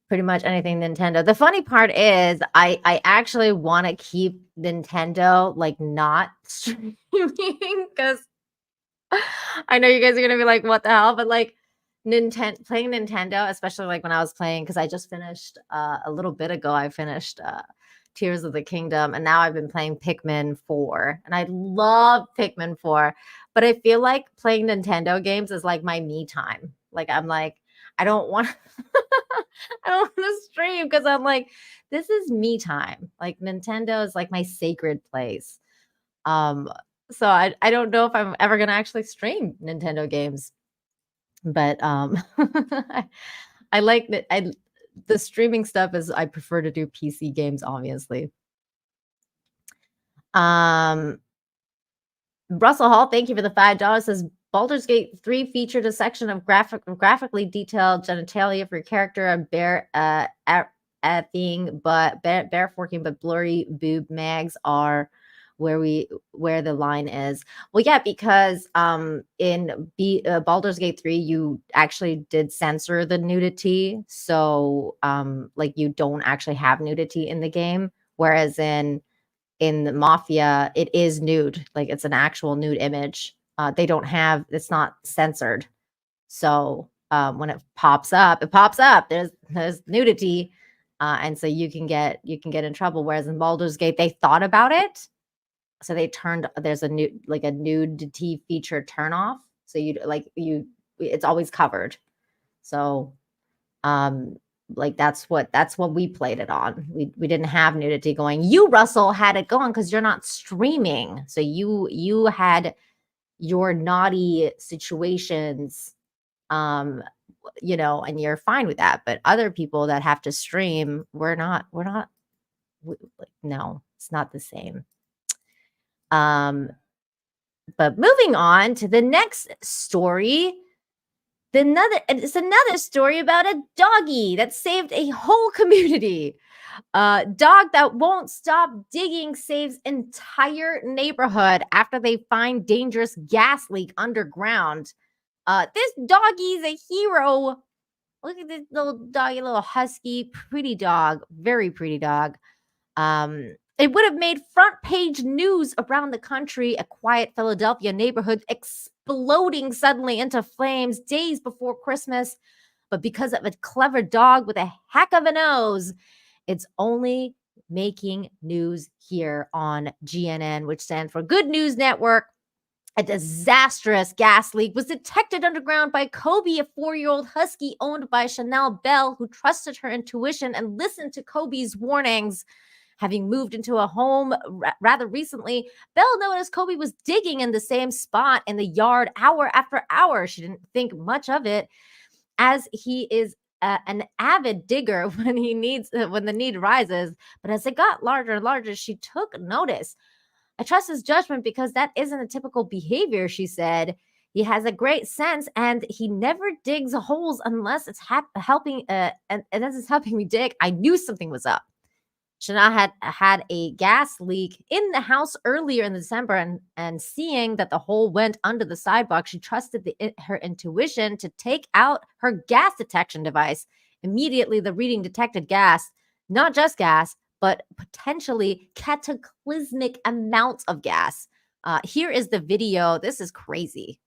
pretty much anything Nintendo. The funny part is I actually want to keep Nintendo like not streaming because I know you guys are gonna be like, what the hell? But like playing Nintendo, especially like when I was playing, because I just finished a little bit ago, I finished Tears of the Kingdom, and now I've been playing Pikmin 4, and I love Pikmin 4, but I feel like playing Nintendo games is like my me time. Like I'm like, I don't want I don't want to stream because I'm like, this is me time. Like Nintendo is like my sacred place. So I don't know if I'm ever gonna actually stream Nintendo games, but I like that. The streaming stuff is I prefer to do PC games, obviously. Russell Hall, thank you for the $5. Says Baldur's Gate 3 featured a section of graphically detailed genitalia for your character and bare forking, but blurry boob mags are where the line is. Well, yeah, because in Baldur's Gate 3, you actually did censor the nudity, so like you don't actually have nudity in the game, whereas in the Mafia, it is nude. Like it's an actual nude image. They don't have, it's not censored. So when it pops up. There's nudity. And so you can get in trouble. Whereas in Baldur's Gate, they thought about it. So they there's a nudity feature turn off. So it's always covered. So like that's what we played it on. We didn't have nudity going. You, Russell, had it going because you're not streaming. So you had your naughty situations, and you're fine with that. But other people that have to stream, no, it's not the same. But moving on to the next story. It's another story about a doggy that saved a whole community. Dog that won't stop digging saves entire neighborhood after they find dangerous gas leak underground. This doggy's a hero. Look at this little doggy, little husky, pretty dog, very pretty dog. It would have made front page news around the country. A quiet Philadelphia neighborhood exploding suddenly into flames days before Christmas. But because of a clever dog with a heck of a nose, it's only making news here on GNN, which stands for Good News Network. A disastrous gas leak was detected underground by Kobe, a 4-year-old husky owned by Chanel Bell, who trusted her intuition and listened to Kobe's warnings. Having moved into a home rather recently, Belle noticed Kobe was digging in the same spot in the yard hour after hour. She didn't think much of it, as he is an avid digger when the need rises. But as it got larger and larger, she took notice. I trust his judgment because that isn't a typical behavior, she said. He has a great sense, and he never digs holes unless it's helping. And as it's helping me dig, I knew something was up. Shana had a gas leak in the house earlier in December, and seeing that the hole went under the sidewalk, she trusted her intuition to take out her gas detection device. Immediately, the reading detected gas, not just gas, but potentially cataclysmic amounts of gas. Here is the video. This is crazy.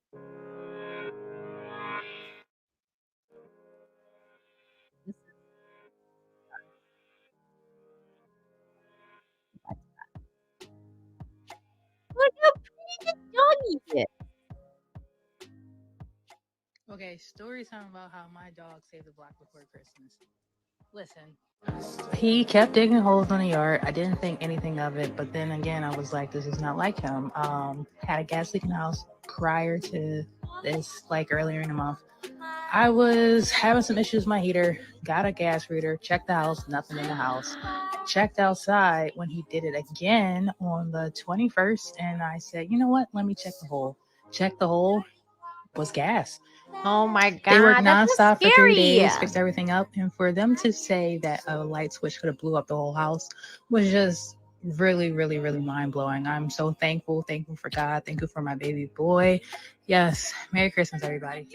Look how pretty this doggy is. Okay, story time about how my dog saved the block before Christmas. Listen, he kept digging holes in the yard. I didn't think anything of it, but then again, I was like, this is not like him. Had a gas leak in the house prior to this, like earlier in the month. I was having some issues with my heater, got a gas reader, checked the house, nothing in the house. Checked outside when he did it again on the 21st, and I said, you know what? Let me check the hole. Checked the hole, was gas. Oh my God. They worked That's so nonstop for 3 scary. days, fixed everything up. And for them to say that a light switch could have blew up the whole house was just really, really, really mind blowing. I'm so thankful for God. Thankful for my baby boy. Yes. Merry Christmas, everybody.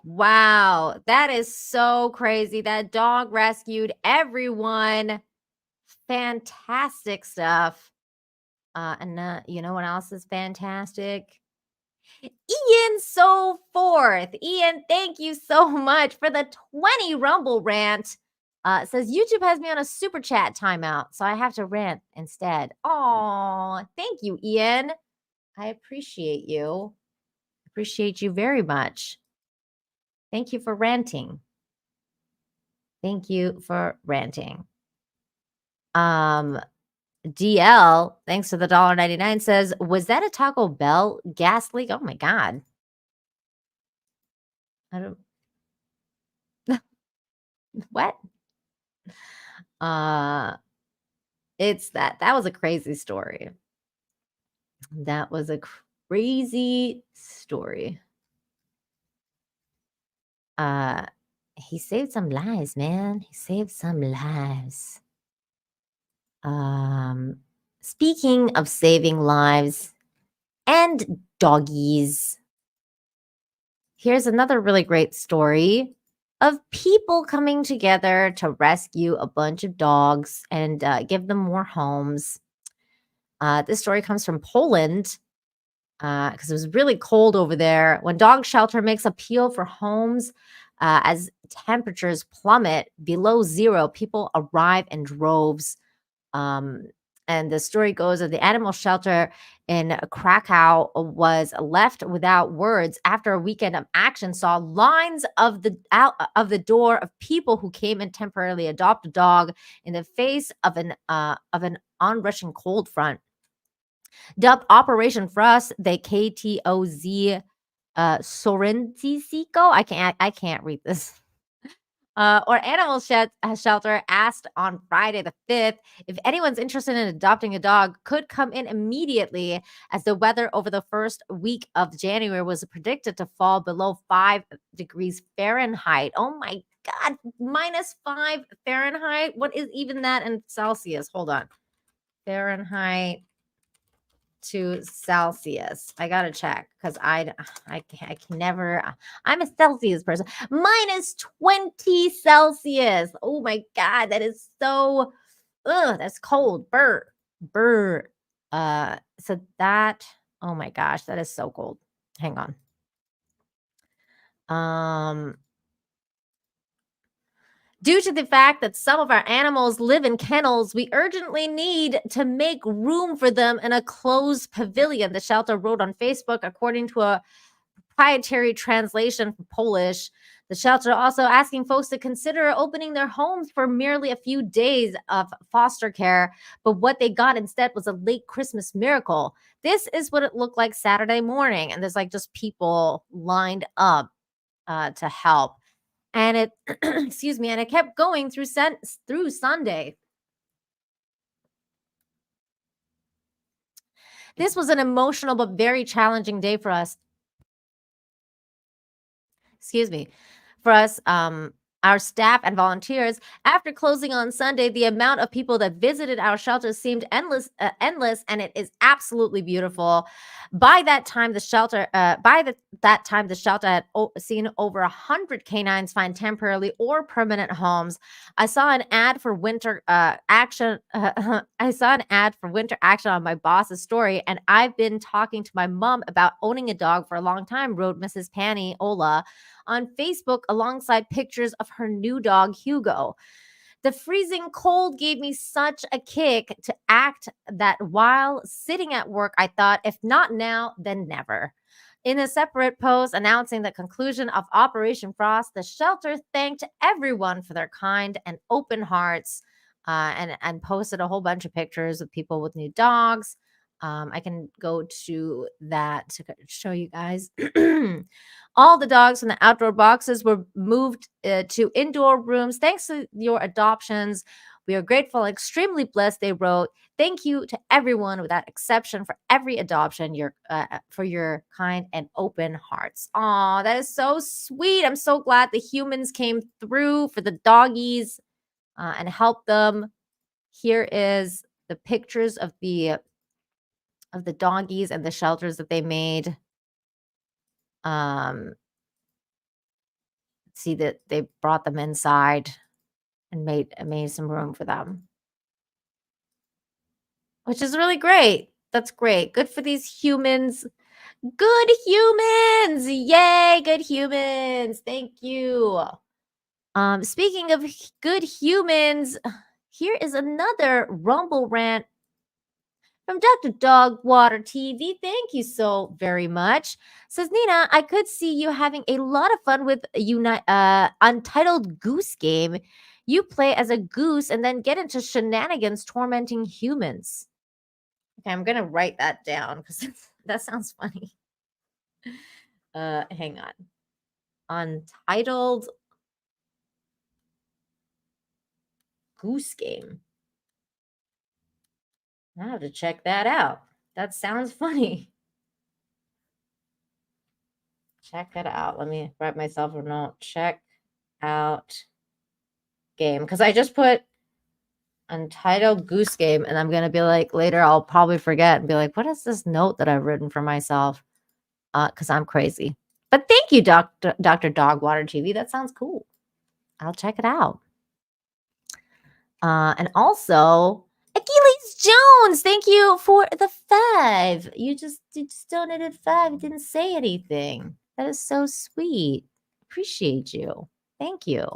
Wow. That is so crazy. That dog rescued everyone. Fantastic stuff. And you know what else is fantastic? Ian So Forth. Ian, thank you so much for the 20 Rumble rant. It says YouTube has me on a super chat timeout, so I have to rant instead. Oh, thank you, Ian. I appreciate you. Appreciate you very much. Thank you for ranting. Thank you for ranting. DL, thanks to the $1.99, says, was that a Taco Bell gas leak? Oh my God. I don't. What? It's that was a crazy story. That was a crazy story. He saved some lives, man. He saved some lives. Speaking of saving lives and doggies, here's another really great story of people coming together to rescue a bunch of dogs and give them more homes. This story comes from Poland because it was really cold over there. When dog shelter makes appeal for homes as temperatures plummet below zero, people arrive in droves. And the story goes that the animal shelter in Krakow was left without words after a weekend of action saw lines of the door of people who came and temporarily adopt a dog in the face of an onrushing cold front. Dubbed Operation Frost, the KTOZ Sorentisico. I can't read this. Or Animal Shelter asked on Friday the 5th if anyone's interested in adopting a dog could come in immediately, as the weather over the first week of January was predicted to fall below 5 degrees Fahrenheit. Oh my God, -5 Fahrenheit? What is even that in Celsius? Hold on. Fahrenheit to Celsius. I gotta check because I can never. I'm a Celsius person. -20 Celsius. Oh my God, that is so. Ugh, that's cold. Burr. So that. Oh my gosh, that is so cold. Hang on. Due to the fact that some of our animals live in kennels, we urgently need to make room for them in a closed pavilion, the shelter wrote on Facebook, according to a proprietary translation from Polish. The shelter also asking folks to consider opening their homes for merely a few days of foster care, but what they got instead was a late Christmas miracle. This is what it looked like Saturday morning, and there's like just people lined up to help. And it, excuse me, and it kept going through Sunday. This was an emotional but very challenging day for us. Excuse me, for us, our staff and volunteers. After closing on Sunday, the amount of people that visited our shelter seemed endless, and it is absolutely beautiful. By that time, the shelter had seen over 100 canines find temporarily or permanent homes. I saw an ad for winter action. I saw an ad for winter action on my boss's story, and I've been talking to my mom about owning a dog for a long time, wrote Mrs. Panny Ola on Facebook alongside pictures of her new dog, Hugo. The freezing cold gave me such a kick to act that while sitting at work, I thought, if not now, then never. In a separate post announcing the conclusion of Operation Frost, the shelter thanked everyone for their kind and open hearts and posted a whole bunch of pictures of people with new dogs. I can go to that to show you guys. All the dogs from the outdoor boxes were moved to indoor rooms thanks to your adoptions. We are grateful and extremely blessed, they wrote. Thank you to everyone without exception for every adoption, for your kind and open hearts. Aw, that is so sweet. I'm so glad the humans came through for the doggies and helped them. Here is the pictures of the doggies and the shelters that they made. See that they brought them inside and made some room for them, which is really great. That's great. Good for these humans. Good humans. Yay, good humans. Thank you. Speaking of good humans, here is another Rumble rant from Dr. Dogwater TV. Thank you so very much. Says Nina, I could see you having a lot of fun with Untitled Goose Game. You play as a goose and then get into shenanigans tormenting humans. Okay, I'm gonna write that down because that sounds funny. Hang on. Untitled Goose Game. I have to check that out. That sounds funny. Check it out. Let me write myself a note. Check out game. Because I just put Untitled Goose Game, and I'm going to be like, later I'll probably forget and be like, what is this note that I've written for myself? Because I'm crazy. But thank you, Dr. Dogwater TV. That sounds cool. I'll check it out. And also, Achilles Jones, thank you for the 5. You just donated 5. You didn't say anything. That is so sweet. Appreciate you. Thank you.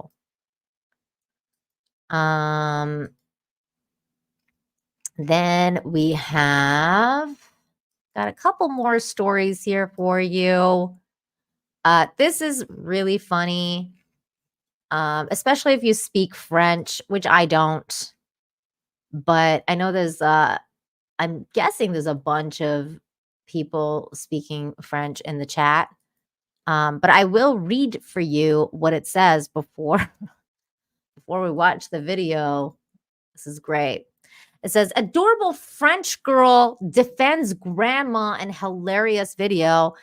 Then we have got a couple more stories here for you. This is really funny, especially if you speak French, which I don't. But I know there's, I'm guessing there's a bunch of people speaking French in the chat. But I will read for you what it says before we watch the video. This is great. It says, adorable French girl defends grandma in hilarious video.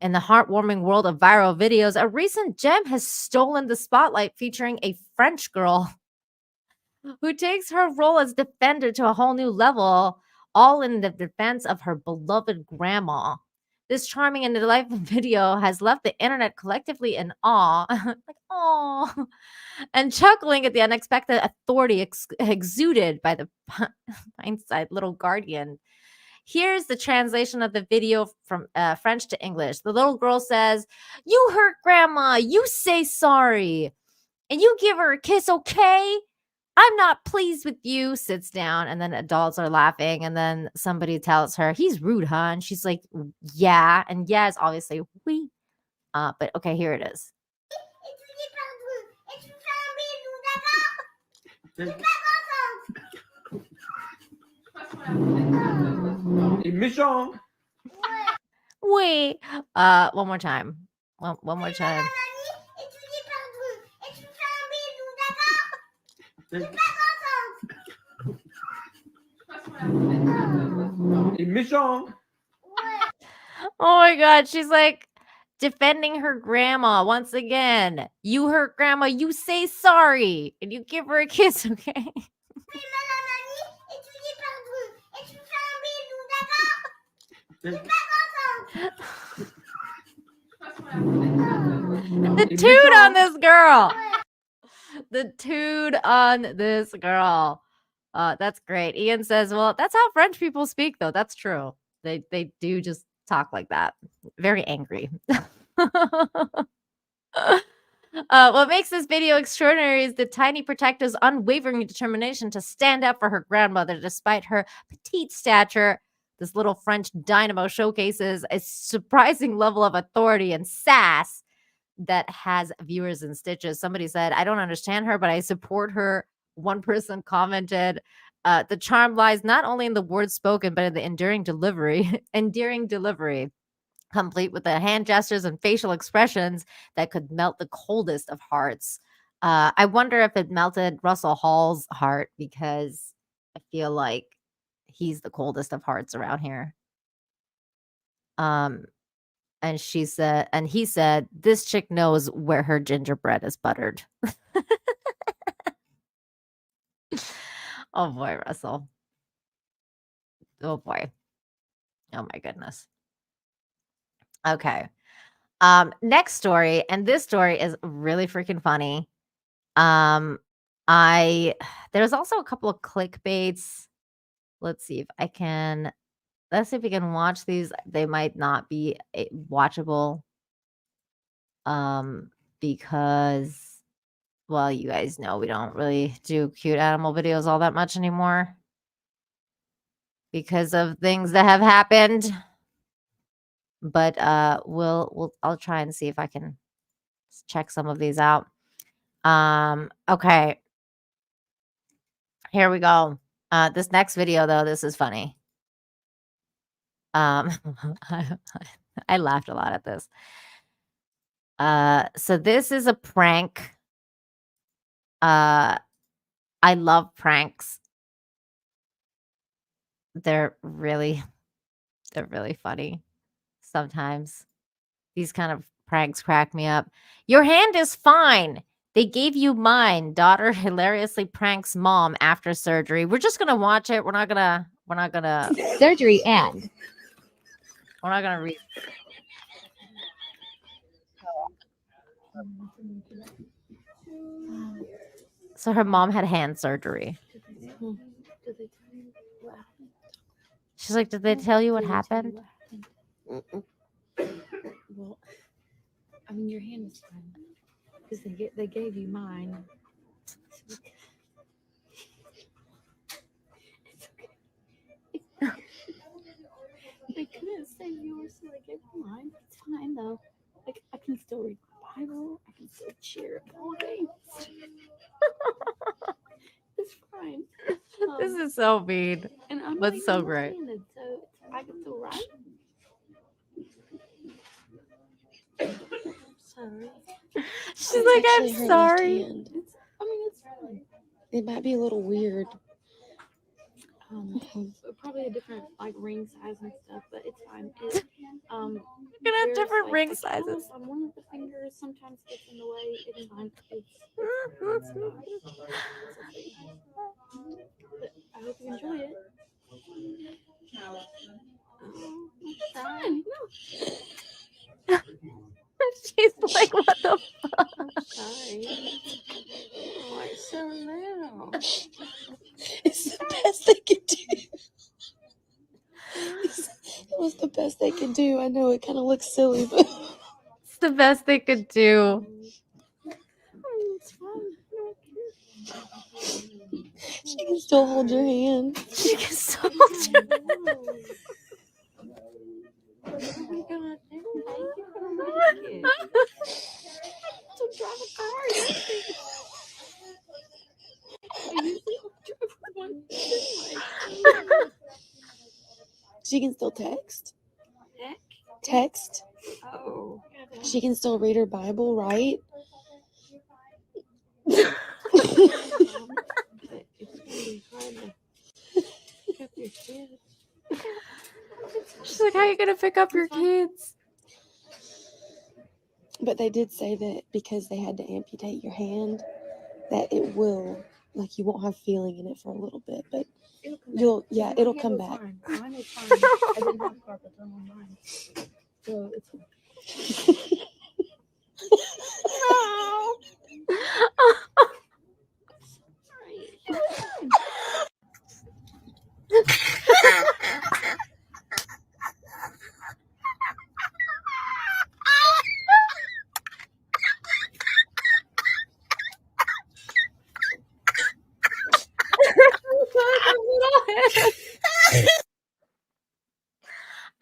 In the heartwarming world of viral videos, a recent gem has stolen the spotlight, featuring a French girl who takes her role as defender to a whole new level, all in the defense of her beloved grandma. This charming and delightful video has left the internet collectively in awe, like, aw, and chuckling at the unexpected authority exuded by the hindsight little guardian. Here's the translation of the video from French to English. The little girl says, "You hurt grandma, you say sorry, and you give her a kiss, okay? I'm not pleased with you," sits down, and then adults are laughing, and then somebody tells her, "He's rude, huh?" And she's like, "Yeah," and yeah is obviously oui. But okay, here it is. Oui. One more time. One more time. Oh my God, she's like defending her grandma once again. You hurt grandma, you say sorry, and you give her a kiss, okay? The toot on this girl. The toot on this girl. That's great. Ian says, well, that's how French people speak, though. That's true. They do just talk like that. Very angry. What makes this video extraordinary is the tiny protector's unwavering determination to stand up for her grandmother despite her petite stature. This little French dynamo showcases a surprising level of authority and sass that has viewers in stitches. Somebody said, I don't understand her, but I support her. One person commented, The charm lies not only in the words spoken, but in the enduring delivery, complete with the hand gestures and facial expressions that could melt the coldest of hearts. I wonder if it melted Russell Hall's heart, because I feel like he's the coldest of hearts around here. And he said, this chick knows where her gingerbread is buttered. Oh boy, Russell. Oh boy. Oh my goodness. Okay. Next story, and this story is really freaking funny. There's also a couple of clickbaits. Let's see if we can watch these. They might not be watchable. Because, well, you guys know we don't really do cute animal videos all that much anymore because of things that have happened. But I'll try and see if I can check some of these out. Okay. Here we go. This next video, though, this is funny. I laughed a lot at this. So this is a prank. I love pranks. They're really funny sometimes. These kind of pranks crack me up. Your hand is fine. They gave you mine. Daughter hilariously pranks mom after surgery. We're just gonna watch it. We're not gonna surgery and we're not gonna read. So her mom had hand surgery. She's like, did they tell you what happened? Well, I mean, your hand is fine because they gave you mine. It's okay. They couldn't save yours, so they gave you mine. It's fine though. Like I can still read my Bible. I can still cheer all day. It's fine. This is so mean, and I'm but not so even great. left-handed, so I can still write. Sorry. She's like, I'm sorry. It's fine. It might be a little weird. Probably a different like ring size and stuff, but it's fine. It, You're gonna have different ring the sizes. callus on one of the fingers sometimes gets in the way. It's fine. It's okay. But I hope you enjoy it. It's fine. No. She's like, what the fuck? I'm sorry. Oh, it's so little. It's the best they could do. It was the best they could do. I know it kind of looks silly, but It's the best they could do. It's fine. she can still hold your hand. She can still hold your hand. Oh my God, thank you for the kid. To drive a car. I usually drive one anyway. She can still text. Heck? Text. Oh. She can still read her Bible, right? It's really hard to pick up your kids. She's like, how are you gonna pick up your kids? But they did say that because they had to amputate your hand, that it will, like, you won't have feeling in it for a little bit, but it'll come back. Mine is fine. I didn't have carpet on mine, so it's.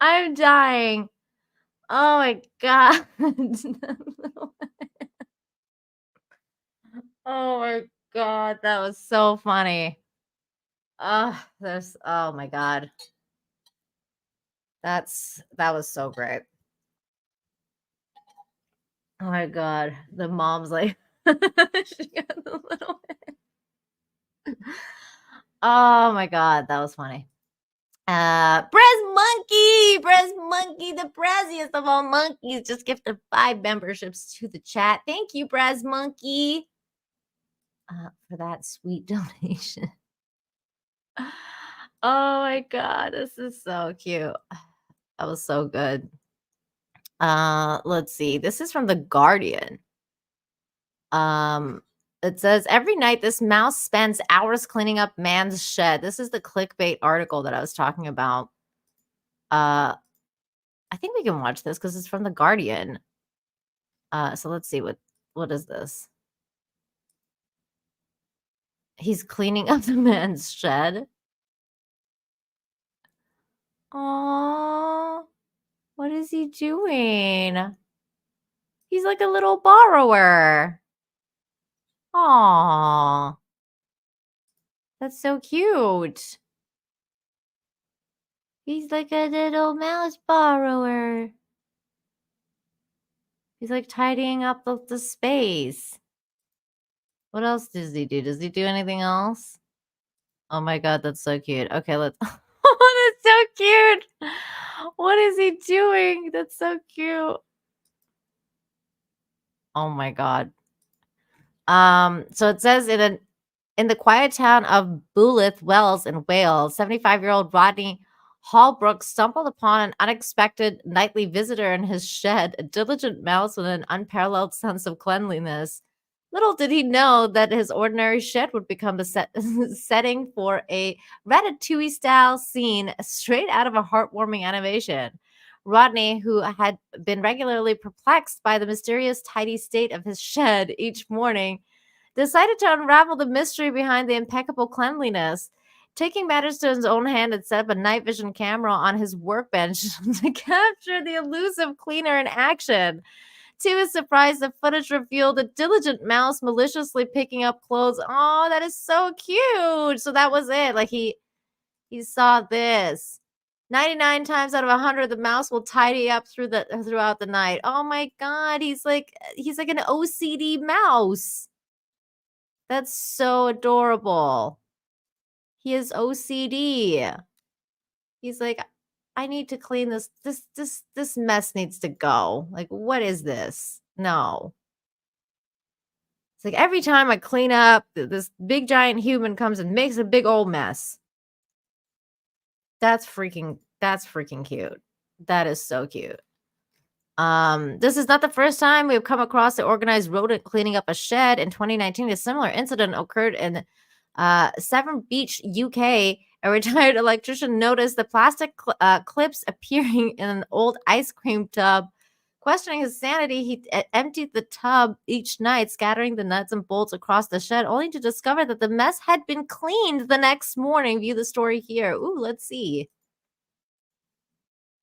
I'm dying. Oh my God. Oh my God. That was so funny. Oh my God. That was so great. Oh my God. The mom's like, she got the little Oh my God. That was funny. Brez Monkey, the braziest of all monkeys, just gifted 5 memberships to the chat. Thank you, Brez Monkey, for that sweet donation. Oh my God, this is so cute. That was so good. Let's see. This is from The Guardian. It says every night this mouse spends hours cleaning up man's shed. This is the clickbait article that I was talking about. I think we can watch this because it's from The Guardian. So let's see what is this? He's cleaning up the man's shed. Oh, what is he doing? He's like a little borrower. Aw. That's so cute. He's like a little mouse borrower. He's like tidying up the space. What else does he do? Does he do anything else? Oh my God, that's so cute. Okay, let's. Oh, that's so cute. What is he doing? That's so cute. Oh my God. So it says in the quiet town of Bulith Wells in Wales, 75-year-old Rodney Hallbrook stumbled upon an unexpected nightly visitor in his shed, a diligent mouse with an unparalleled sense of cleanliness. Little did he know that his ordinary shed would become a setting for a Ratatouille-style scene straight out of a heartwarming animation. Rodney, who had been regularly perplexed by the mysterious tidy state of his shed each morning, decided to unravel the mystery behind the impeccable cleanliness. Taking matters to his own hand and set up a night vision camera on his workbench to capture the elusive cleaner in action. To his surprise, the footage revealed a diligent mouse maliciously picking up clothes. Oh, that is so cute. So that was it. Like he saw this. 99 times out of 100, the mouse will tidy up throughout the night. Oh my God, he's like an OCD mouse. That's so adorable. He is OCD. He's like, I need to clean this. This mess needs to go. Like, what is this? No. It's like every time I clean up, this big giant human comes and makes a big old mess. That's freaking cute. That is so cute. This is not the first time we've come across the organized rodent cleaning up a shed. In 2019, a similar incident occurred in Severn Beach, UK. A retired electrician noticed the plastic clips appearing in an old ice cream tub. Questioning his sanity, he emptied the tub each night, scattering the nuts and bolts across the shed, only to discover that the mess had been cleaned the next morning. View the story here. Ooh, let's see.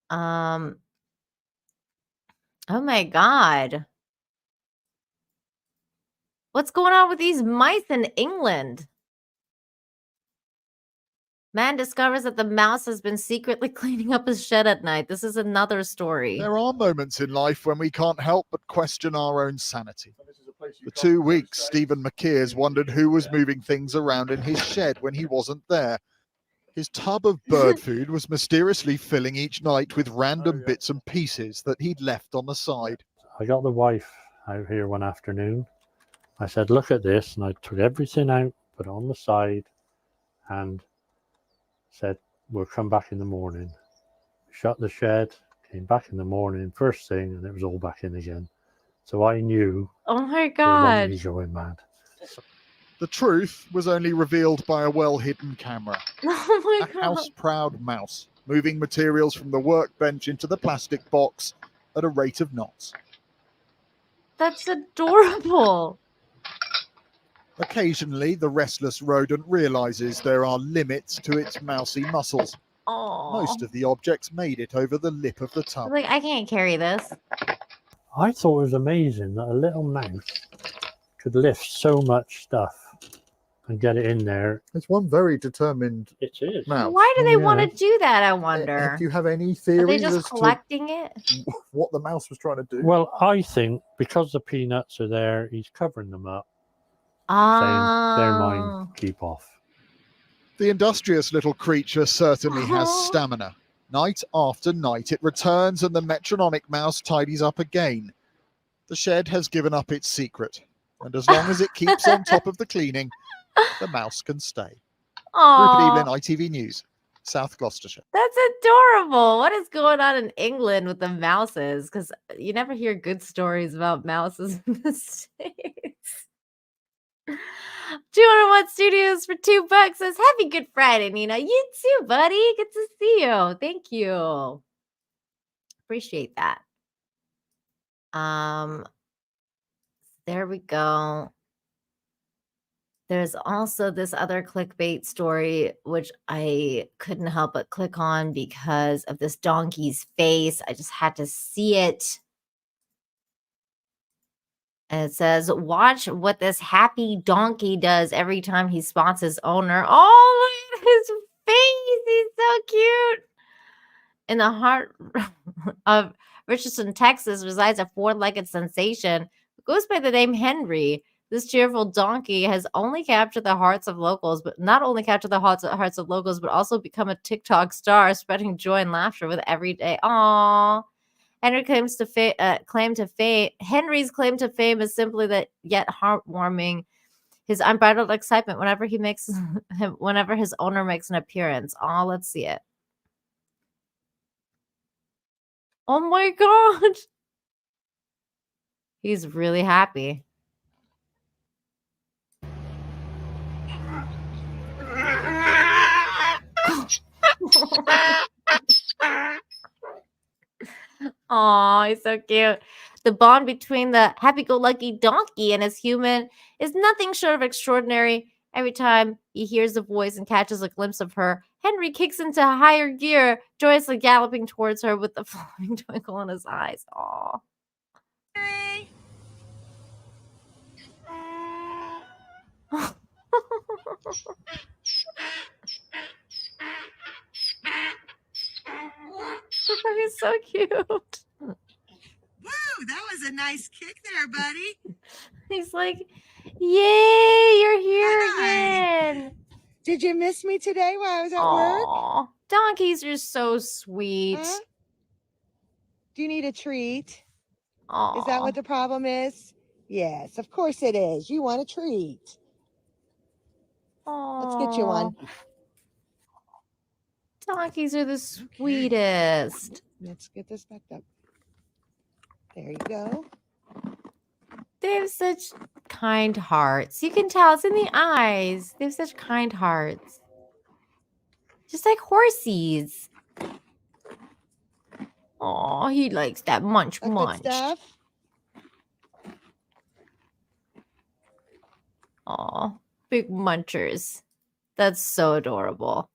Oh my God. What's going on with these mice in England? Man discovers that the mouse has been secretly cleaning up his shed at night. This is another story. There are moments in life when we can't help but question our own sanity. For 2 weeks, Stephen McKeers wondered who was moving things around in his shed when he wasn't there. His tub of bird food was mysteriously filling each night with random bits and pieces that he'd left on the side. I got the wife out here one afternoon. I said, look at this, and I took everything out, put it on the side, and said, we'll come back in the morning. Shut the shed, came back in the morning, first thing, and it was all back in again. So I knew Oh my they wanted God. me going mad. The truth was only revealed by a well-hidden camera. Oh my A God. house-proud mouse, moving materials from the workbench into the plastic box at a rate of knots. That's adorable. Occasionally, the restless rodent realizes there are limits to its mousy muscles. Oh. Most of the objects made it over the lip of the tub. Like, I can't carry this. I thought it was amazing that a little mouse could lift so much stuff and get it in there. It's one very determined It is. mouse. Why do they Oh, want yeah. to do that, I wonder? Do you have any Are they theories just as collecting it? to what the mouse was trying to do? Well, I think because the peanuts are there, he's covering them up, saying they're mine, keep off. The industrious little creature certainly has stamina. Night after night it returns and the metronomic mouse tidies up again. The shed has given up its secret, and as long as it keeps on top of the cleaning, the mouse can stay. Rupert Evelyn, ITV News, South Gloucestershire. That's adorable. What is going on in England with the mouses? Because you never hear good stories about mouses in the States. 201 Studios for $2 says, Happy Good Friday, Nina. You too, buddy. Good to see you. Thank you. Appreciate that. There we go. There's also this other clickbait story, which I couldn't help but click on because of this donkey's face. I just had to see it. And it says, watch what this happy donkey does every time he spots his owner. Oh, look at his face. He's so cute. In the heart of Richardson, Texas, resides a four-legged sensation who goes by the name Henry. This cheerful donkey has only captured the hearts of locals, but not only captured the hearts of locals, but also become a TikTok star, spreading joy and laughter with every day. Aww. Henry's claim to fame is simply that yet heartwarming. His unbridled excitement whenever his owner makes an appearance. Oh, let's see it. Oh my God. He's really happy. Aw, he's so cute. The bond between the happy-go-lucky donkey and his human is nothing short of extraordinary. Every time he hears the voice and catches a glimpse of her, Henry kicks into higher gear, joyously galloping towards her with the flowing twinkle in his eyes. Aw. He's so cute. Woo, that was a nice kick there, buddy. He's like, yay, you're here again. Did you miss me today while I was at work? Aw, donkeys are so sweet. Huh? Do you need a treat? Aw. Is that what the problem is? Yes, of course it is. You want a treat. Let's get you one. Donkeys are the sweetest. Let's get this back up. There you go. They have such kind hearts. You can tell it's in the eyes. They have such kind hearts. Just like horsies. Oh, he likes that munch. Good stuff. Oh, big munchers. That's so adorable.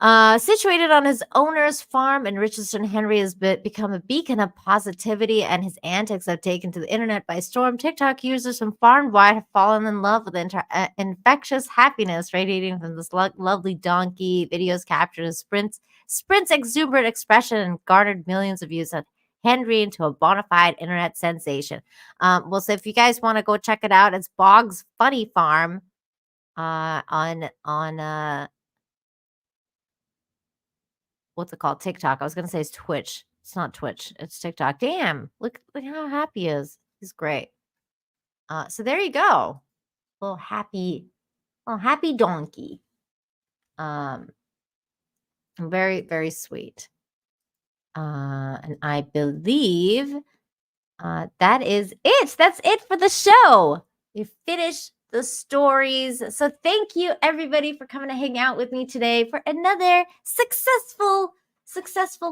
Situated on his owner's farm in Richardson, Henry has become a beacon of positivity, and his antics have taken to the internet by storm. TikTok users from far and wide have fallen in love with infectious happiness radiating from this lovely donkey. Videos captured his sprint's exuberant expression and garnered millions of views, and Henry into a bona fide internet sensation. Well, so if you guys want to go check it out, it's Boggs Funny Farm on what's it called? TikTok. I was gonna say it's Twitch. It's not Twitch. It's TikTok. Damn! Look how happy he is. He's great. So there you go. Little happy donkey. Very, very sweet. And I believe that is it. That's it for the show. We finished the stories. So thank you everybody for coming to hang out with me today for another successful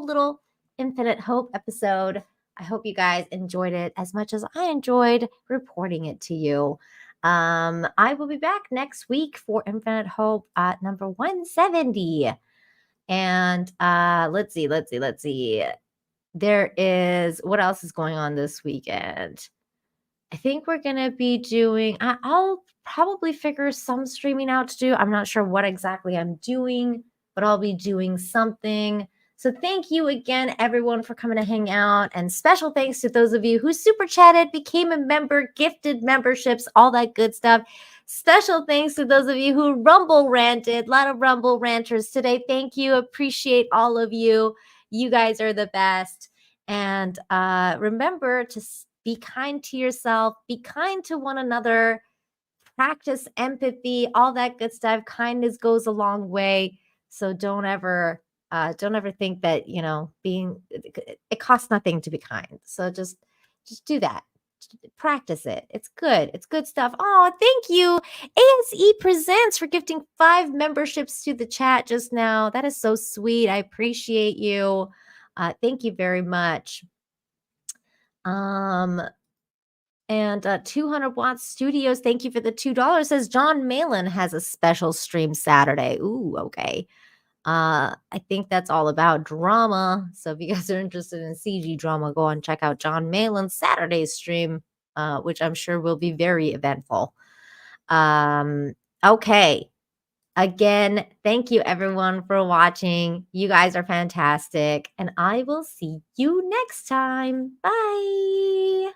little Infinite Hope episode. I hope you guys enjoyed it as much as I enjoyed reporting it to you. I will be back next week for Infinite Hope number 170. And let's see. There is, what else is going on this weekend? I think we're going to be doing, I'll probably figure some streaming out to do. I'm not sure what exactly I'm doing, but I'll be doing something. So thank you again, everyone, for coming to hang out. And special thanks to those of you who super chatted, became a member, gifted memberships, all that good stuff. Special thanks to those of you who Rumble ranted. A lot of Rumble ranters today. Thank you. Appreciate all of you. You guys are the best. And remember to be kind to yourself, be kind to one another, practice empathy, all that good stuff. Kindness goes a long way. So don't ever think that, it costs nothing to be kind. So just do that. Practice it. It's good. It's good stuff. Oh, thank you. ASE Presents for gifting 5 memberships to the chat just now. That is so sweet. I appreciate you. Thank you very much. And 200 Watts Studios, thank you for the $2. Says John Malin has a special stream Saturday. Ooh, okay. I think that's all about drama. So if you guys are interested in CG drama, go and check out John Malin's Saturday stream, which I'm sure will be very eventful. Okay. Again, thank you everyone for watching. You guys are fantastic. And I will see you next time. Bye.